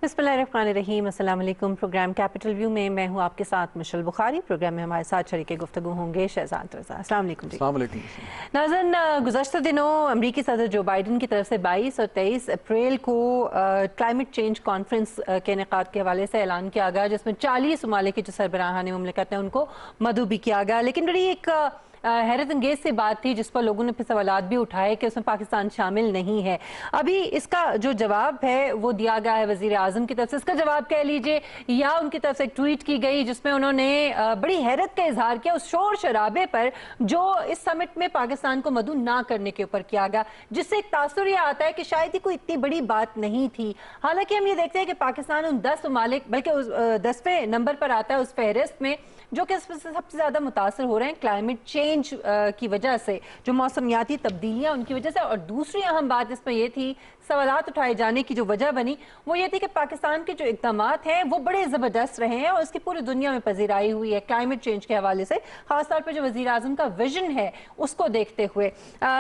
बिस्मिल्लाहिर्रहमानिर्रहीम। अस्सलाम वालेकुम। प्रोग्राम कैपिटल व्यू में मैं हूँ आपके साथ मिशेल बुखारी। प्रोग्राम में हमारे साथ शरीके गुफ्तगू होंगे शहजाद रज़ा। अस्सलाम वालेकुम जी। अस्सलाम वालेकुम। नाज़रीन, गुज़श्ता दिनों अमरीकी सदर जो बाइडन की तरफ से 22 और 23 अप्रैल को क्लाइमेट चेंज कॉन्फ्रेंस के इनेकाद के हवाले से ऐलान किया गया, जिसमें 40 ममालिक के जो सरबराहान मुमलिकत हैं उनको मदऊ भी किया गया। लेकिन बड़ी एक हैरत अंगेज से बात थी जिस पर लोगों ने फिर सवालात भी उठाए कि उसमें पाकिस्तान शामिल नहीं है। अभी इसका जो जवाब है वो दिया गया है वजीर आजम की तरफ से। इसका जवाब कह लीजिए या उनकी तरफ से एक ट्वीट की गई जिसमें उन्होंने बड़ी हैरत का इजहार किया उस शोर शराबे पर जो इस समिट में पाकिस्तान को मदऊ ना करने के ऊपर किया गया, जिससे एक तासुर यह आता है कि शायद ही कोई इतनी बड़ी बात नहीं थी। हालांकि हम ये देखते हैं कि पाकिस्तान उन 10 ममालिक बल्कि उस 10वें नंबर पर आता है उस फहरिस्त में जो कि सबसे ज़्यादा मुतासर हो रहे हैं क्लाइमेट चेंज की वजह से, जो मौसमियाती तब्दीलियाँ उनकी वजह से। और दूसरी अहम बात इसमें यह थी, सवालात उठाए जाने की जो वजह बनी वो ये थी कि पाकिस्तान के जो इक़दाम हैं वो बड़े ज़बरदस्त रहे हैं और इसकी पूरी दुनिया में पजीराई हुई है क्लाइमेट चेंज के हवाले से, खासतौर पर जो वज़ीर आज़म का विजन है उसको देखते हुए।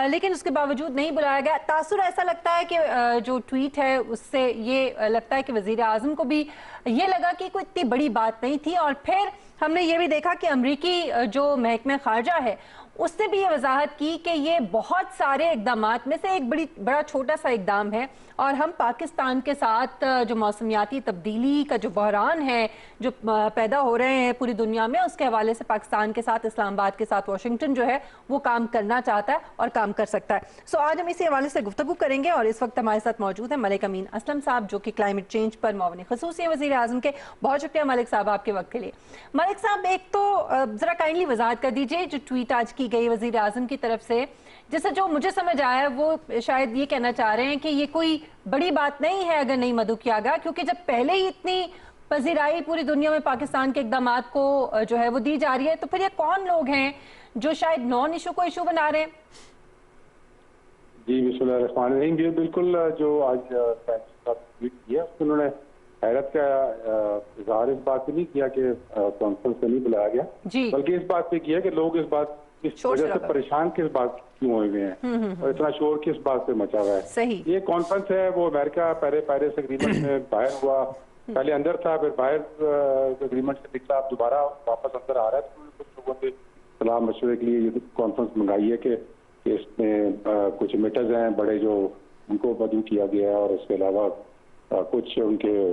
लेकिन उसके बावजूद नहीं बुलाया गया। तासुर ऐसा लगता है कि जो ट्वीट है उससे ये लगता है कि वज़ीर आज़म को भी ये लगा कि कोई इतनी बड़ी बात नहीं थी। और फिर हमने ये भी देखा कि अमरीकी जो महकमा खारजा है उसने भी ये वजाहत की कि ये बहुत सारे इकदामात में से एक बड़ा छोटा सा इकदाम है और हम पाकिस्तान के साथ जो मौसमियाती तब्दीली का जो बहरान है जो पैदा हो रहे हैं पूरी दुनिया में, उसके हवाले से पाकिस्तान के साथ, इस्लामाबाद के साथ वाशिंगटन जो है वो काम करना चाहता है और काम कर सकता है। सो आज हम इसी हवाले से गुफ्तगू करेंगे और इस वक्त हमारे साथ मौजूद है मलिक अमीन असलम साहब, जो कि क्लाइमेट चेंज पर मुआविन ख़ुसूसी है वज़ीर आज़म के। बहुत शुक्रिया मलिक साहब आपके वक्त के लिए। मलिक साहब, एक तो ज़रा काइंडली वजाहत कर दीजिए जो ट्वीट आज की गई वज़ीर आज़म की तरफ से, जैसे जो मुझे समझ आया वो शायद ये कहना चाह रहे हैं कि ये कोई बड़ी बात नहीं है अगर नहीं मदऊ किया गया, क्योंकि जब पहले ही इतनी पजीराई पूरी दुनिया में पाकिस्तान के इकदाम को जो है वो दी जा रही है, तो फिर ये कौन लोग हैं जो शायद नॉन इशू को इशू बना रहे हैं? जी बिस्मिल्लाहिर्रहमानिर्रहीम। जी बिल्कुल, जो आज ट्वीट किया उन्होंने हैरत का इजहार इस बात पे नहीं किया कि कॉन्फ्रेंस में नहीं बुलाया गया, बल्कि इस बात पे किया कि लोग इस बात इस वजह से परेशान किस बात क्यों हुए हुए हैं और इतना शोर किस बात पे मचा हुआ है। सही। ये कॉन्फ्रेंस है वो अमेरिका पहले पेरिस एग्रीमेंट में बाहर हुआ, पहले अंदर था, फिर बाहर एग्रीमेंट से निकला, अब दोबारा वापस अंदर आ रहा है। तो कुछ लोगों ने सलाह मशवरे के लिए ये कॉन्फ्रेंस मंगाई है कि इसमें कुछ मिटर्स हैं बड़े जो उनको मदऊ किया गया है और इसके अलावा कुछ उनके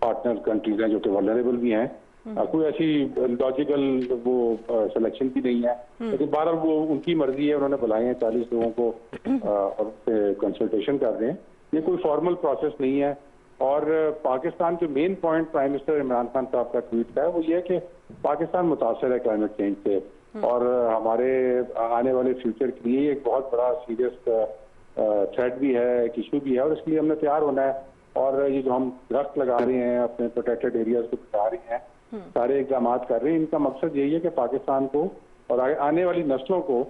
पार्टनर कंट्रीज हैं जो कि वल्नरेबल भी हैं। कोई ऐसी लॉजिकल वो सिलेक्शन भी नहीं है, लेकिन बहरहाल वो उनकी मर्जी है, उन्होंने बुलाए हैं 40 लोगों को और उससे कंसल्टेशन कर रहे हैं। ये कोई फॉर्मल प्रोसेस नहीं है। और पाकिस्तान के main point prime minister Imran Khan साहब का ट्वीट का है वो ये है कि पाकिस्तान मुतासर है क्लाइमेट चेंज से और हमारे आने वाले फ्यूचर के लिए एक बहुत बड़ा सीरियस थ्रेट भी है, एक इशू भी है और इसके लिए हमने तैयार होना है। और ये जो हम दरख्त लगा रहे हैं, अपने प्रोटेक्टेड एरियाज को बचा रहे हैं, सारे इकदाम कर रहे हैं, इनका मकसद यही है कि पाकिस्तान को और आने वाली नस्लों को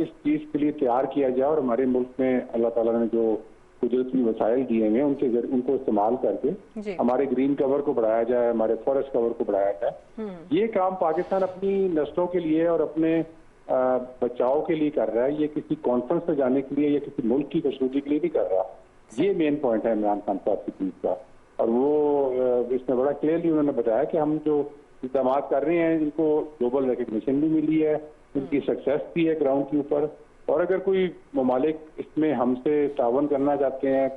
इस चीज़ के लिए तैयार किया जाए और हमारे मुल्क में अल्लाह ताला ने जो कुदरती वसाइल दिए हैं उनको इस्तेमाल करके हमारे ग्रीन कवर को बढ़ाया जाए, हमारे फॉरेस्ट कवर को बढ़ाया जाए। ये काम पाकिस्तान अपनी नस्लों के लिए और अपने बचाव के लिए कर रहा है। ये किसी कॉन्फ्रेंस में जाने के लिए या किसी मुल्क की खुशनुदी के लिए नहीं कर रहा। ये मेन पॉइंट है इमरान खान साहब की ट्वीट का। और वो इसमें बड़ा क्लियरली उन्होंने बताया कि हम जो इक़दाम कर रहे हैं इनको ग्लोबल रिकग्निशन भी मिली है, इनकी सक्सेस भी है ग्राउंड के ऊपर। और अगर कोई ममालिक इसमें हमसे तावन करना चाहते हैं,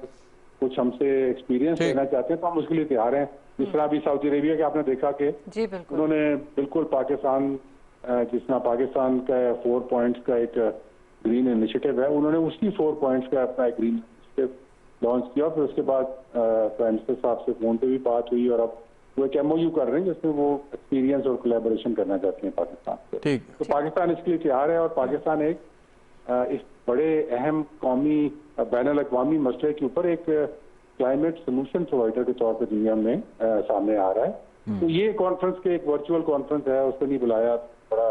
कुछ हमसे एक्सपीरियंस लेना चाहते हैं, तो हम उसके लिए तैयार हैं। जिस तरह अभी सऊदी अरेबिया के आपने देखा कि उन्होंने बिल्कुल पाकिस्तान, जिस तरह पाकिस्तान का 4 पॉइंट्स का एक ग्रीन इनिशिएटिव है, उन्होंने उसी 4 पॉइंट्स का अपना एक ग्रीन इनिशिएटिव लॉन्च किया। फिर उसके बाद प्राइम मिनिस्टर साहब से फोन पे भी बात हुई और अब वो एक MOU कर रहे हैं जिसमें वो एक्सपीरियंस और कोलैबोरेशन करना चाहते हैं पाकिस्तान से। तो पाकिस्तान इसके लिए तैयार है और पाकिस्तान एक इस बड़े अहम कौमी बैनुल अक़वामी मसले के ऊपर एक क्लाइमेट सोल्यूशन प्रोवाइडर के तौर पर दुनिया में सामने आ रहा है। तो ये कॉन्फ्रेंस के एक वर्चुअल कॉन्फ्रेंस है, उसको नहीं बुलाया, बड़ा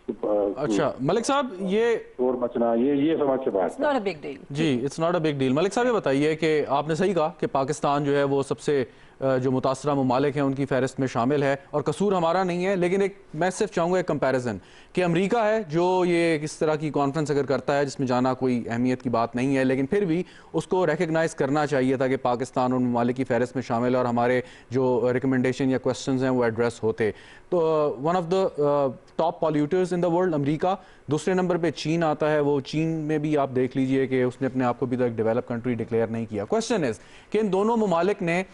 अच्छा मलिक साहब, ये शोर मचना, ये समझ से बात नॉट अ बिग डील। जी, it's not a big deal. Malik साहब ये बताइए कि आपने सही कहा कि पाकिस्तान जो है वो सबसे जो मुतासरा ममालिक हैं उनकी फहरिस्त में शामिल है और कसूर हमारा नहीं है, लेकिन एक मैं सिर्फ चाहूँगा एक कंपैरिजन कि अमेरिका है जो ये इस तरह की कॉन्फ्रेंस अगर करता है जिसमें जाना कोई अहमियत की बात नहीं है, लेकिन फिर भी उसको रिकगनाइज़ करना चाहिए था कि पाकिस्तान उन ममालिक की फहरिस्त में शामिल है और हमारे जो रिकमेंडेशन या क्वेश्चन हैं वो एड्रेस होते। तो one of the top polluters in the world America, दूसरे नंबर पे चीन आता है। वो चीन में भी आप देख लीजिए कि उसने अपने आप को भी तो एक डेवलप कंट्री डिक्लेयर नहीं किया। क्वेश्चन इज कि इन दोनों ममालिक ने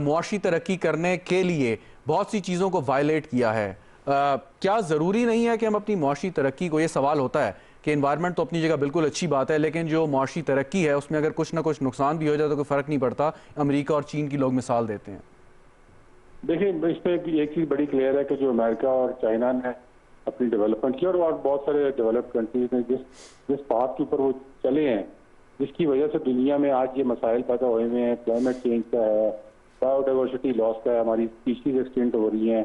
मुआशी तरक्की करने के लिए बहुत सी चीज़ों को वायलेट किया है। क्या ज़रूरी नहीं है कि हम अपनी मुआशी तरक्की को, ये सवाल होता है कि इन्वायरमेंट तो अपनी जगह बिल्कुल अच्छी बात है, लेकिन जो मुआशी तरक्की है उसमें अगर कुछ ना कुछ नुकसान भी हो जाए तो कोई फ़र्क नहीं पड़ता। अमेरिका और चीन की लोग मिसाल देते हैं। देखिए, इसमें एक चीज बड़ी क्लियर है कि जो अमेरिका और चाइना ने अपनी डेवलपमेंट की और बहुत सारे डेवलप्ड कंट्रीज ने जिस पाथ के ऊपर वो चले हैं, जिसकी वजह से दुनिया में आज ये मसाइल पैदा हुए हुए हैं, क्लाइमेट चेंज का है, बायोडाइवर्सिटी लॉस का है, हमारी स्पीशीज एक्सटेंट हो रही हैं।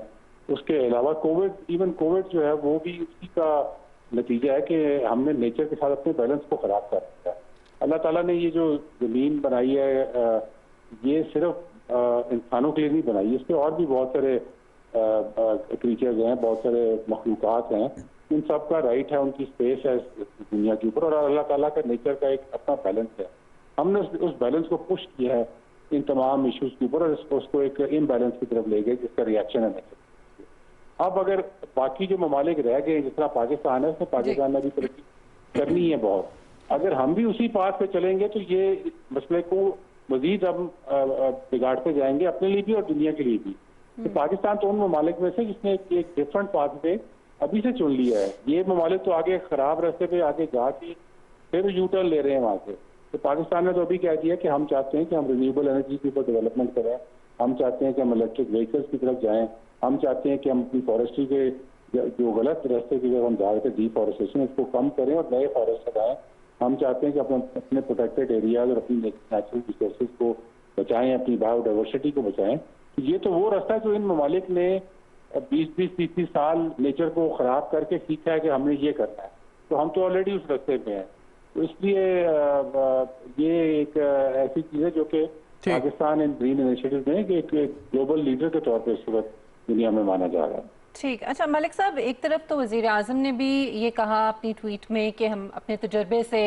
उसके अलावा कोविड जो है वो भी उसी का नतीजा है कि हमने नेचर के साथ अपने बैलेंस को खराब कर दिया है। अल्लाह ताला ने ये जो जमीन बनाई है ये सिर्फ इंसानों के लिए नहीं बनाई, इस पर और भी बहुत सारे क्रीचर्स हैं, बहुत सारे मखलूकात हैं। इन सब का राइट है, उनकी स्पेस है इस दुनिया के ऊपर, और अल्लाह ताला का नेचर का एक अपना बैलेंस है। हमने उस बैलेंस को पुश किया है इन तमाम इश्यूज के ऊपर और उसको एक इम्बैलेंस की तरफ ले गए, जिसका रिएक्शन है नेचर। अब अगर बाकी जो ममालिक रह गए, जिस तरह पाकिस्तान है, उसमें पाकिस्तान में भी तरक्की करनी है बहुत। अगर हम भी उसी पाथ पे चलेंगे तो ये मसले को मजीद हम बिगाड़ते जाएंगे, अपने लिए भी और दुनिया के लिए भी। तो पाकिस्तान तो उन ममालिक में से जिसने एक डिफरेंट पाथ पे अभी से चुन लिया है। ये ममालिक तो आगे खराब रास्ते पे आगे जाके फिर यू टर्न ले रहे हैं वहां से। तो पाकिस्तान ने तो अभी कह दिया कि हम चाहते हैं कि हम रिन्यूएबल एनर्जी के ऊपर डेवलपमेंट करें, हम चाहते हैं कि हम इलेक्ट्रिक व्हीकल्स की तरफ जाएं, हम चाहते हैं कि हम अपनी फॉरेस्ट्री के जो गलत रास्ते की तरफ हम जा रहे थे, डिफॉरेस्टेशन, उसको कम करें और नए फॉरेस्ट लगाएं। हम चाहते हैं कि अपने प्रोटेक्टेड एरियाज और अपनी नेचुरल रिसोर्सेज को बचाएं, अपनी बायोडाइवर्सिटी को बचाएं। ये तो वो रास्ता है जो इन ममालिक ने 20-30 साल नेचर को खराब करके सीखा है कि हमने ये करना है। तो हम तो ऑलरेडी उस रास्ते पे हैं। तो इसलिए ये एक ऐसी चीज है जो कि पाकिस्तान इन ग्रीन इनिशिएटिव में एक ग्लोबल लीडर के तौर पे इस वक्त दुनिया में माना जा रहा है। ठीक। अच्छा मलिक साहब, एक तरफ तो वज़ीर आज़म ने भी ये कहा अपनी ट्वीट में कि हम अपने तजुर्बे से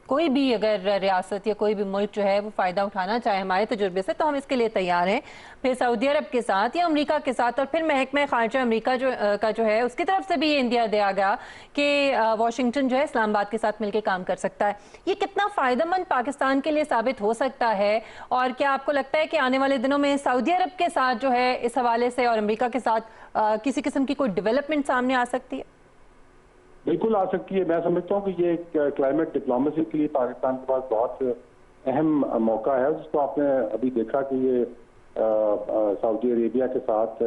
कोई भी अगर रियासत या कोई भी मुल्क जो है वो फ़ायदा उठाना चाहे हमारे तजुर्बे से तो हम इसके लिए तैयार हैं। फिर सऊदी अरब के साथ या अमेरिका के साथ और फिर महकमा ख़ारजा अमेरिका जो है उसकी तरफ से भी ये इंदिया दिया गया कि वाशिंगटन जो है इस्लामाबाद के साथ मिलकर काम कर सकता है। ये कितना फ़ायदेमंद पाकिस्तान के लिए साबित हो सकता है, और क्या आपको लगता है कि आने वाले दिनों में सऊदी अरब के साथ जो है इस हवाले से और अमेरिका के साथ किसी किस्म की कोई डेवलपमेंट सामने आ सकती है? बिल्कुल आ सकती है। मैं समझता हूँ कि ये क्लाइमेट डिप्लोमेसी के लिए पाकिस्तान के पास बहुत अहम मौका है, जिसको आपने अभी देखा कि ये सऊदी अरेबिया के साथ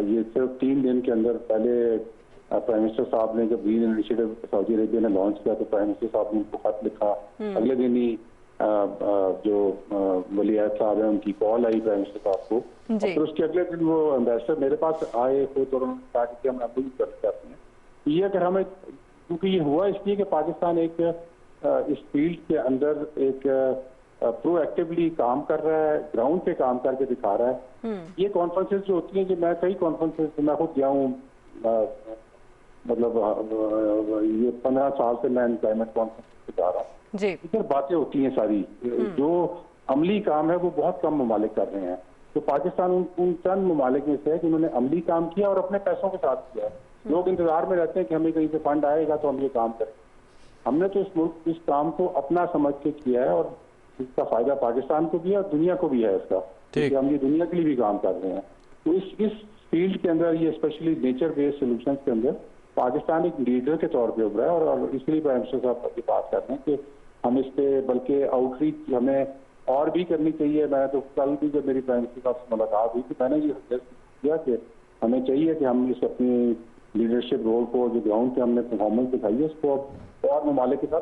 ये सिर्फ 3 दिन के अंदर पहले प्राइम मिनिस्टर साहब ने जब ग्रीन इनिशिएटिव सऊदी अरेबिया ने लॉन्च किया तो प्राइम मिनिस्टर साहब ने उनको खत लिखा। अगले दिन ही जो वली अहद साहब है उनकी कॉल आई प्राइम मिनिस्टर साहब को, फिर उसके अगले दिन वो एम्बेसडर मेरे पास आए खुद और उन्होंने कहा कि हम अभी कर सकते हैं। ये अगर हमें, क्योंकि ये हुआ इसलिए कि पाकिस्तान एक इस फील्ड के अंदर एक प्रोएक्टिवली काम कर रहा है, ग्राउंड पे काम करके दिखा रहा है। ये कॉन्फ्रेंसेस जो होती हैं, जो मैं कई कॉन्फ्रेंसेस मैं खुद गया हूँ, मतलब ये 15 साल से मैं क्लाइमेट कॉन्फ्रेंस पे जा रहा हूँ। इधर बातें होती हैं सारी, जो अमली काम है वो बहुत कम ममालिक कर रहे हैं। तो पाकिस्तान उन चंद ममालिक में से है जिन्होंने अमली काम किया और अपने पैसों के साथ किया है। लोग इंतजार में रहते हैं कि हमें कहीं से फंड आएगा तो हम ये काम करें। हमने तो इस काम को अपना समझ के किया है और इसका फायदा पाकिस्तान को भी है और दुनिया को भी है इसका, क्योंकि हम ये दुनिया के लिए भी काम कर रहे हैं। तो इस फील्ड के अंदर, ये स्पेशली नेचर बेस्ड सोल्यूशंस के अंदर पाकिस्तान एक लीडर के तौर पे उभरा है और इसलिए प्राइम मिनिस्टर साहब की बात कर रहे हैं कि हम इस पे बल्कि आउटरीच हमें और भी करनी चाहिए। मैंने तो कल भी जब मेरी प्राइम मिनिस्टर साहब से मुलाकात हुई तो मैंने ये सजेस्ट किया कि हमें चाहिए कि हम इस अपनी लीडरशिप रोल को, जो ग्राउंड पे हमने परफॉर्मेंस दिखाई है, उसको और ममालिक के साथ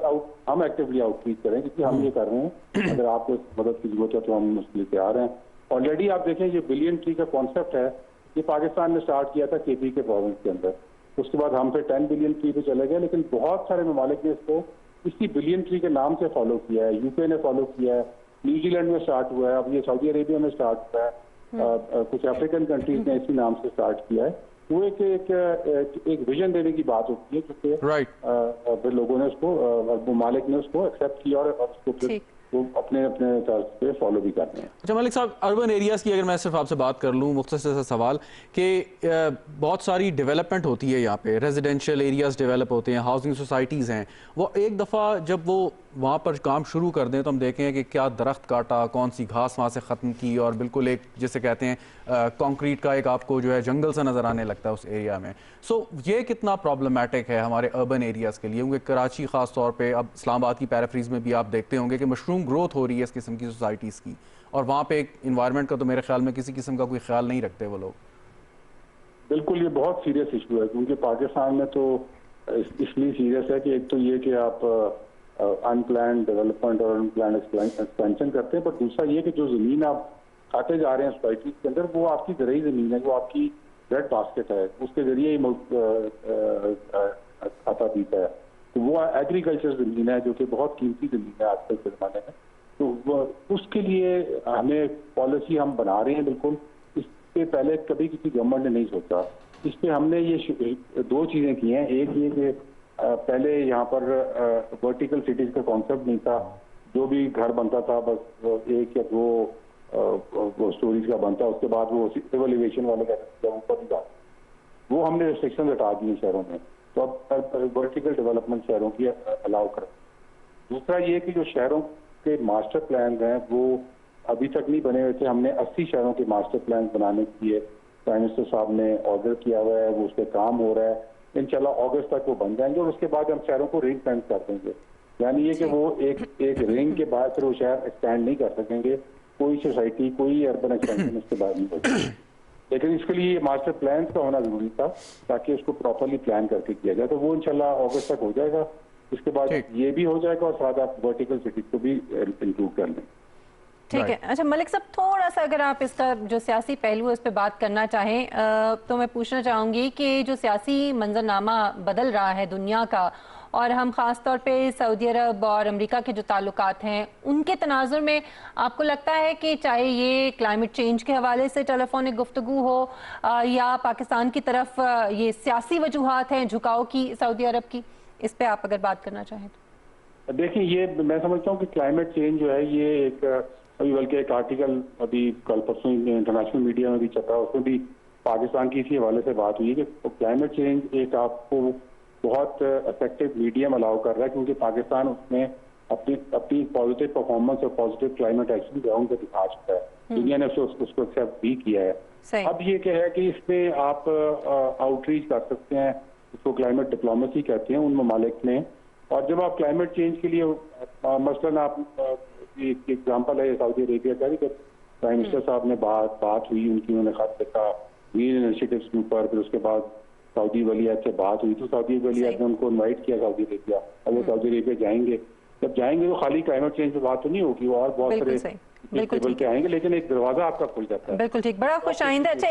हम एक्टिवली आउटरीच करें, क्योंकि हम ये कर रहे हैं। अगर आपको मदद की जरूरत है तो हम उसके लिए तैयार हैं। ऑलरेडी आप देखें, ये बिलियन ट्री का कॉन्सेप्ट है, ये पाकिस्तान ने स्टार्ट किया था केपी के प्रोविंस के अंदर। उसके बाद हम फिर 10 बिलियन ट्री पे चले गए, लेकिन बहुत सारे ममालिक ने इसको इसी बिलियन ट्री के नाम से फॉलो किया है। यूके ने फॉलो किया है, न्यूजीलैंड में स्टार्ट हुआ है, अब ये सऊदी अरेबिया में स्टार्ट हुआ है, कुछ अफ्रीकन कंट्रीज ने इसी नाम से स्टार्ट किया है। वो एक विजन देने की बात होती है, क्योंकि फिर लोगों ने उसको, ममालिक ने उसको एक्सेप्ट किया और उसको फिर वो अपने अपने तर्ज पे फॉलो भी करते हैं। अच्छा मलिक साहब, अर्बन एरियाज़ की अगर मैं सिर्फ आपसे बात कर लूँ, मुख्तसर सा सवाल कि बहुत सारी डेवलपमेंट होती है यहाँ पे, रेजिडेंशियल एरियाज़ डेवलप होते हैं, हाउसिंग सोसाइटीज़ हैं, वो एक दफ़ा जब वो वहाँ पर काम शुरू कर दें तो हम देखें कि क्या दरख्त काटा, कौन सी घास वहाँ से ख़त्म की, और बिल्कुल एक जिसे कहते हैं कंक्रीट का एक आपको जो है जंगल सा नज़र आने लगता है उस एरिया में। सो ये कितना प्रॉब्लमेटिक है हमारे अर्बन एरियाज़ के लिए, क्योंकि कराची ख़ास तौर पे, अब इस्लामाबाद की पैराफ्रीज में भी आप देखते होंगे कि मशरूम ग्रोथ हो रही है इस किस्म की सोसाइटीज़ की, और वहाँ पे एक इन्वायरमेंट का तो मेरे ख्याल में किसी किस्म का कोई ख्याल नहीं रखते वो लोग। बिल्कुल, ये बहुत सीरियस इशू है, क्योंकि पाकिस्तान में तो इसलिए सीरियस है कि एक तो ये कि आप अनप्लान डेवलपमेंट और अनप्लान एक्सपेंशन करते हैं, पर दूसरा ये कि जो ज़मीन आप खाते जा रहे हैं सोसाइटी के अंदर, वो आपकी ज़रूरी ज़मीन है, जो आपकी ब्रेड बास्केट है, उसके जरिए ही मुल्क खाता पीता है। तो वो एग्रीकल्चर ज़मीन है, जो कि बहुत कीमती ज़मीन है आजकल के ज़माने में। तो उसके लिए हमें पॉलिसी हम बना रहे हैं, बिल्कुल इससे पहले कभी किसी गवर्नमेंट ने नहीं सोचा। इस पर हमने ये दो चीज़ें की हैं। एक ये कि पहले यहाँ पर वर्टिकल सिटीज का कॉन्सेप्ट नहीं था, जो भी घर बनता था बस एक या दो स्टोरीज का बनता, उसके बाद वो सिविल एलिवेशन वाले ऊपर ही जाते, वो हमने रिस्ट्रिक्शन हटा दी शहरों में। तो अब वर्टिकल डेवलपमेंट शहरों की अलाउ कर। दूसरा ये कि जो शहरों के मास्टर प्लान हैं वो अभी तक नहीं बने हुए थे। हमने 80 शहरों के मास्टर प्लान बनाने के लिए प्राइम मिनिस्टर साहब ने ऑर्डर किया हुआ है, वो उस पर काम हो रहा है। इंशाल्लाह अगस्त तक वो बन जाएंगे और उसके बाद हम शहरों को रिंग फेंस कर देंगे, यानी ये कि वो एक रिंग के बाद फिर वो शहर एक्सपेंड नहीं कर सकेंगे, कोई सोसाइटी कोई अर्बन एक्सपेंशन इसके बाद नहीं होगी। लेकिन इसके लिए मास्टर प्लान का होना जरूरी था ताकि उसको प्रॉपरली प्लान करके किया जाए। तो वो इंशाल्लाह अगस्त तक हो जाएगा, इसके बाद ये भी हो जाएगा और साथ आप वर्टिकल सिटीज को भी इंक्लूड कर लें। ठीक है। अच्छा मलिक साहब, थोड़ा सा अगर आप इसका जो सियासी पहलू है उस पर बात करना चाहें तो मैं पूछना चाहूँगी कि जो सियासी मंजरनामा बदल रहा है दुनिया का, और हम ख़ास तौर पे सऊदी अरब और अमेरिका के जो ताल्लुकात हैं उनके तनाजुर में आपको लगता है कि चाहे ये क्लाइमेट चेंज के हवाले से टेलीफोनिक गुफ्तगू हो या पाकिस्तान की तरफ ये सियासी वजूहात हैं झुकाव की सऊदी अरब की, इस पर आप अगर बात करना चाहें तो? देखिए, ये मैं समझता हूँ कि क्लाइमेट चेंज जो है ये एक अभी बल्कि एक आर्टिकल अभी कल परसों इंटरनेशनल मीडिया में भी छपा, उसमें भी पाकिस्तान की इसी हवाले से बात हुई है कि क्लाइमेट चेंज एक आपको बहुत इफेक्टिव मीडियम अलाउ कर रहा है, क्योंकि पाकिस्तान उसमें अपनी पॉजिटिव परफॉर्मेंस और पॉजिटिव क्लाइमेट एक्शन ग्राउंड पे दिखा चुका है। दुनिया ने उसको एक्सेप्ट भी किया है। अब ये क्या है कि इसमें आप आउटरीच कर सकते हैं, उसको क्लाइमेट डिप्लोमेसी कहते हैं उन ममालिक में। और जब आप क्लाइमेट चेंज के लिए मसलन आप एक एग्जाम्पल है सऊदी अरेबिया का, जब प्राइम मिनिस्टर साहब ने बात हुई उनकी, उन्होंने खत लिखा ग्रीन इनिशिएटिव्स के ऊपर, फिर उसके बाद सऊदी वलीयत से बात हुई तो सऊदी वलीयत ने उनको इनवाइट किया सऊदी अरेबिया। अब वो सऊदी अरेबिया जाएंगे, जब जाएंगे तो खाली क्लाइमेट चेंज पे बात तो नहीं होगी, और बहुत सारे टेबल पे आएंगे, लेकिन एक दरवाजा आपका खुल जाता है। बिल्कुल ठीक, बड़ा खुश आइंदा। अच्छा,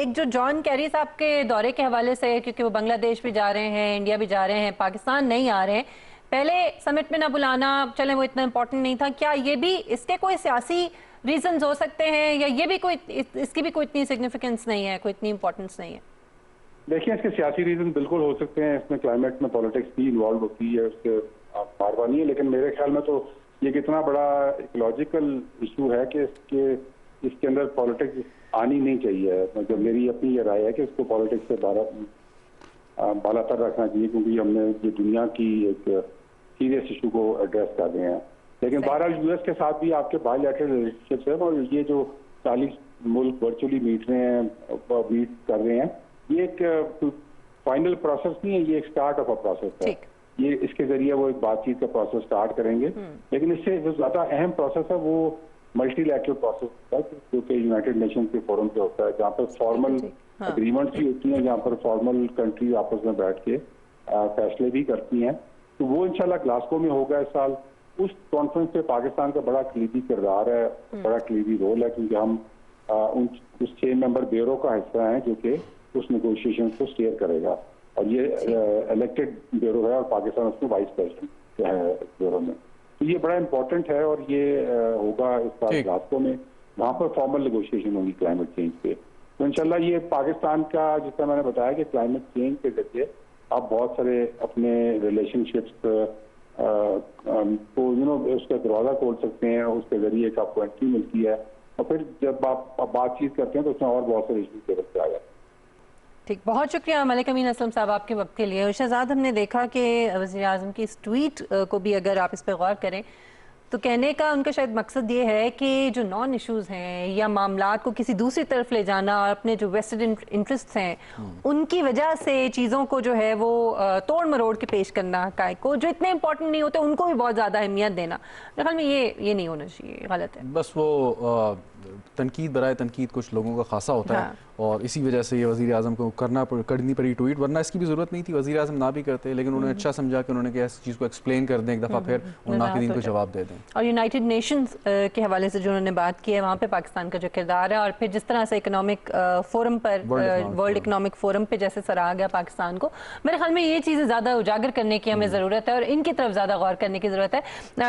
एक जो जॉन कैरी साहब के दौरे के हवाले से, क्योंकि वो बांग्लादेश भी जा रहे हैं, इंडिया भी जा रहे हैं, पाकिस्तान नहीं आ रहे हैं, पहले समिट में ना बुलाना, चले वो इतना इम्पोर्टेंट नहीं था, क्या ये भी इसके कोई सियासी रीजंस हो सकते हैं, या ये भी कोई इसकी भी कोई इतनी सिग्निफिकेंस नहीं है, कोई इतनी इम्पोर्टेंस नहीं है? देखिए, इसके सियासी रीजन बिल्कुल हो सकते हैं, इसमें क्लाइमेट में पॉलिटिक्स भी इन्वॉल्व होती है, उसके बार नहीं है, लेकिन मेरे ख्याल में तो ये कितना बड़ा इकोलॉजिकल इशू है कि इसके अंदर पॉलिटिक्स आनी नहीं चाहिए। मतलब मेरी अपनी ये राय है कि इसको पॉलिटिक्स से बालातर रखना चाहिए, क्योंकि हमने ये दुनिया की एक सीरियस इशू को एड्रेस कर रहे हैं। लेकिन बहरहाल यूएस के साथ भी आपके बायलैटरल रिलेशनशिप्स है, और ये जो 40 मुल्क वर्चुअली मीट कर रहे हैं, ये एक फाइनल प्रोसेस नहीं है, ये एक स्टार्ट ऑफ अ प्रोसेस है। ये इसके जरिए वो एक बातचीत का प्रोसेस स्टार्ट करेंगे, लेकिन इससे जो ज्यादा अहम प्रोसेस है वो मल्टीलैटरल प्रोसेस होता है, जो कि यूनाइटेड नेशन के फोरम पे होता है, जहाँ पर फॉर्मल एग्रीमेंट्स भी होती हैं, जहाँ पर फॉर्मल कंट्री आपस में बैठ के फैसले भी करती हैं। तो वो इंशाल्लाह ग्लासगो में होगा इस साल। उस कॉन्फ्रेंस पे पाकिस्तान का बड़ा कलीदी किरदार है, बड़ा कलीदी रोल है, क्योंकि हम उस 6 मेंबर ब्यूरो का हिस्सा हैं जो कि उस नेगोशिएशन को स्टीयर करेगा। और ये इलेक्टेड ब्यूरो है और पाकिस्तान उसमें वाइस प्रेसिडेंट है ब्यूरो में। तो ये बड़ा इंपॉर्टेंट है और ये होगा इस बार रास्तों में, वहाँ पर फॉर्मल नेगोशिएशन होगी क्लाइमेट चेंज पे। तो इंशाल्लाह ये पाकिस्तान का, जिस तरह मैंने बताया कि क्लाइमेट चेंज के जरिए आप बहुत सारे अपने रिलेशनशिप्स को उसका दरवाजा खोल सकते हैं, उसके जरिए एक आपको एंट्री मिलती है और फिर जब आप बातचीत करते हैं तो उसमें और बहुत सारे इशूज टेबल पे आ जाते हैं। ठीक, बहुत शुक्रिया मलिक अमीन असलम साहब आपके वक्त के लिए। शहजाद, हमने देखा कि वज़ीर आज़म की इस ट्वीट को भी अगर आप इस पर गौर करें तो कहने का उनका शायद मकसद ये है कि जो नॉन इश्यूज़ हैं या मामलात को किसी दूसरी तरफ ले जाना और अपने जो वेस्टेड इंटरेस्ट हैं उनकी वजह से चीज़ों को जो है वो तोड़ मरोड़ के पेश करना, हक़ाइक़ को जो इतने इंपॉर्टेंट नहीं होते उनको भी बहुत ज़्यादा अहमियत देना, मेरे ख्याल में ये नहीं होना चाहिए, गलत है। बस वो तनकीद बराए तनकीद कुछ लोगों का खासा होता है और इसी वजह से ये वज़ीर आज़म को करनी पड़ी ट्वीट, वरना इसकी भी ज़रूरत नहीं थी, वज़ीर आज़म ना भी करते, लेकिन उन्होंने अच्छा समझा कि उन्होंने क्या इस चीज़ को एक्सप्लेन कर दें एक दफ़ा फिर और नाक़दीन को जवाब दे दें। और यूनाइटेड नेशंस के हवाले से जो उन्होंने बात की है वहाँ पे पाकिस्तान का जो किरदार है और फिर जिस तरह से इकोनॉमिक फोरम पर वर्ल्ड इकोनॉमिक फोरम पे जैसे सराहा गया पाकिस्तान को, मेरे ख्याल में ये चीज़ें ज़्यादा उजागर करने की हमें ज़रूरत है और इनकी तरफ ज़्यादा गौर करने की ज़रूरत है।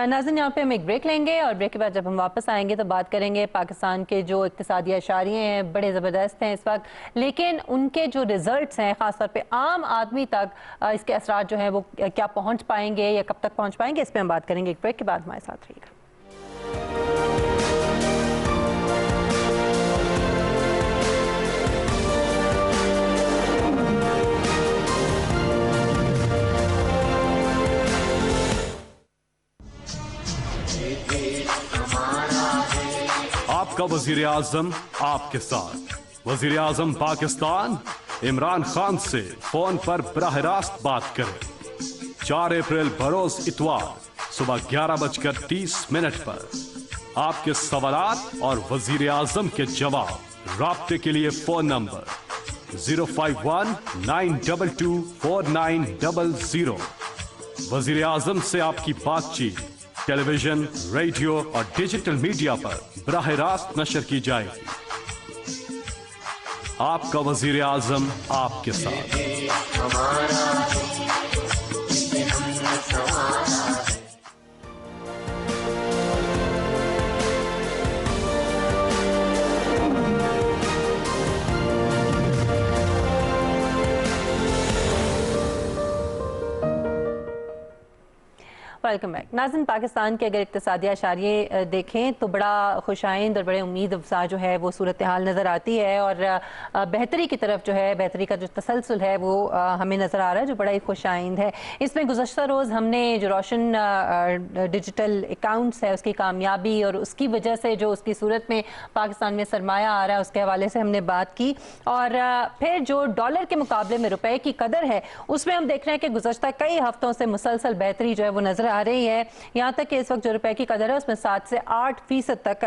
नाज़रीन, यहाँ पे हम एक ब्रेक लेंगे और ब्रेक के बाद जब हम वापस आएंगे तो बात करेंगे पाकिस्तान के जो इक़्तिसादी अशारिये हैं बड़े ज़बरदस्त हैं इस वक्त, लेकिन उनके जो रिजल्ट्स हैं ख़ासतौर पे आम आदमी तक इसके असरात जो हैं वो क्या पहुँच पाएंगे या कब तक पहुँच पाएंगे, इस पर हम बात करेंगे एक ब्रेक के बाद। हमारे साथ रहिएगा। आपका वजीर आजम आपके साथ। वजीर आजम पाकिस्तान इमरान खान से फोन पर बराह रास्त बात करें। 4 अप्रैल बरोज इतवार सुबह 11:30 पर आपके सवालात और वजीर आजम के जवाब। राब्ते के लिए फोन नंबर 051-922-4900। वजीर आजम से आपकी बातचीत टेलीविजन, रेडियो और डिजिटल मीडिया पर बराह रास्त नशर की जाएगी। आपका वजीर आजम आपके साथ। Welcome back. नाज़रीन, पाकिस्तान के अगर इक़्तिसादी अशारिये देखें तो बड़ा खुशाइंद और बड़े उम्मीद अफज़ा जो है वो सूरत हाल नज़र आती है और बेहतरी की तरफ जो है, बेहतरी का जो तसलसल है वो हमें नज़र आ रहा है जो बड़ा ही खुशाइंद है। इसमें गुज़श्ता रोज़ हमने जो रोशन डिजिटल अकाउंट्स है उसकी कामयाबी और उसकी वजह से जो उसकी सूरत में पाकिस्तान में सरमाया आ रहा है उसके हवाले से हमने बात की और फिर जो डॉलर के मुकाबले में रुपए की कदर है उसमें हम देख रहे हैं कि गुज़श्ता कई हफ्तों से मुसलसल बेहतरी जो है वो नज़र आ रही है। यहाँ तक कि इस वक्त जो रुपए की कदर है उसमें 7 से 8% तक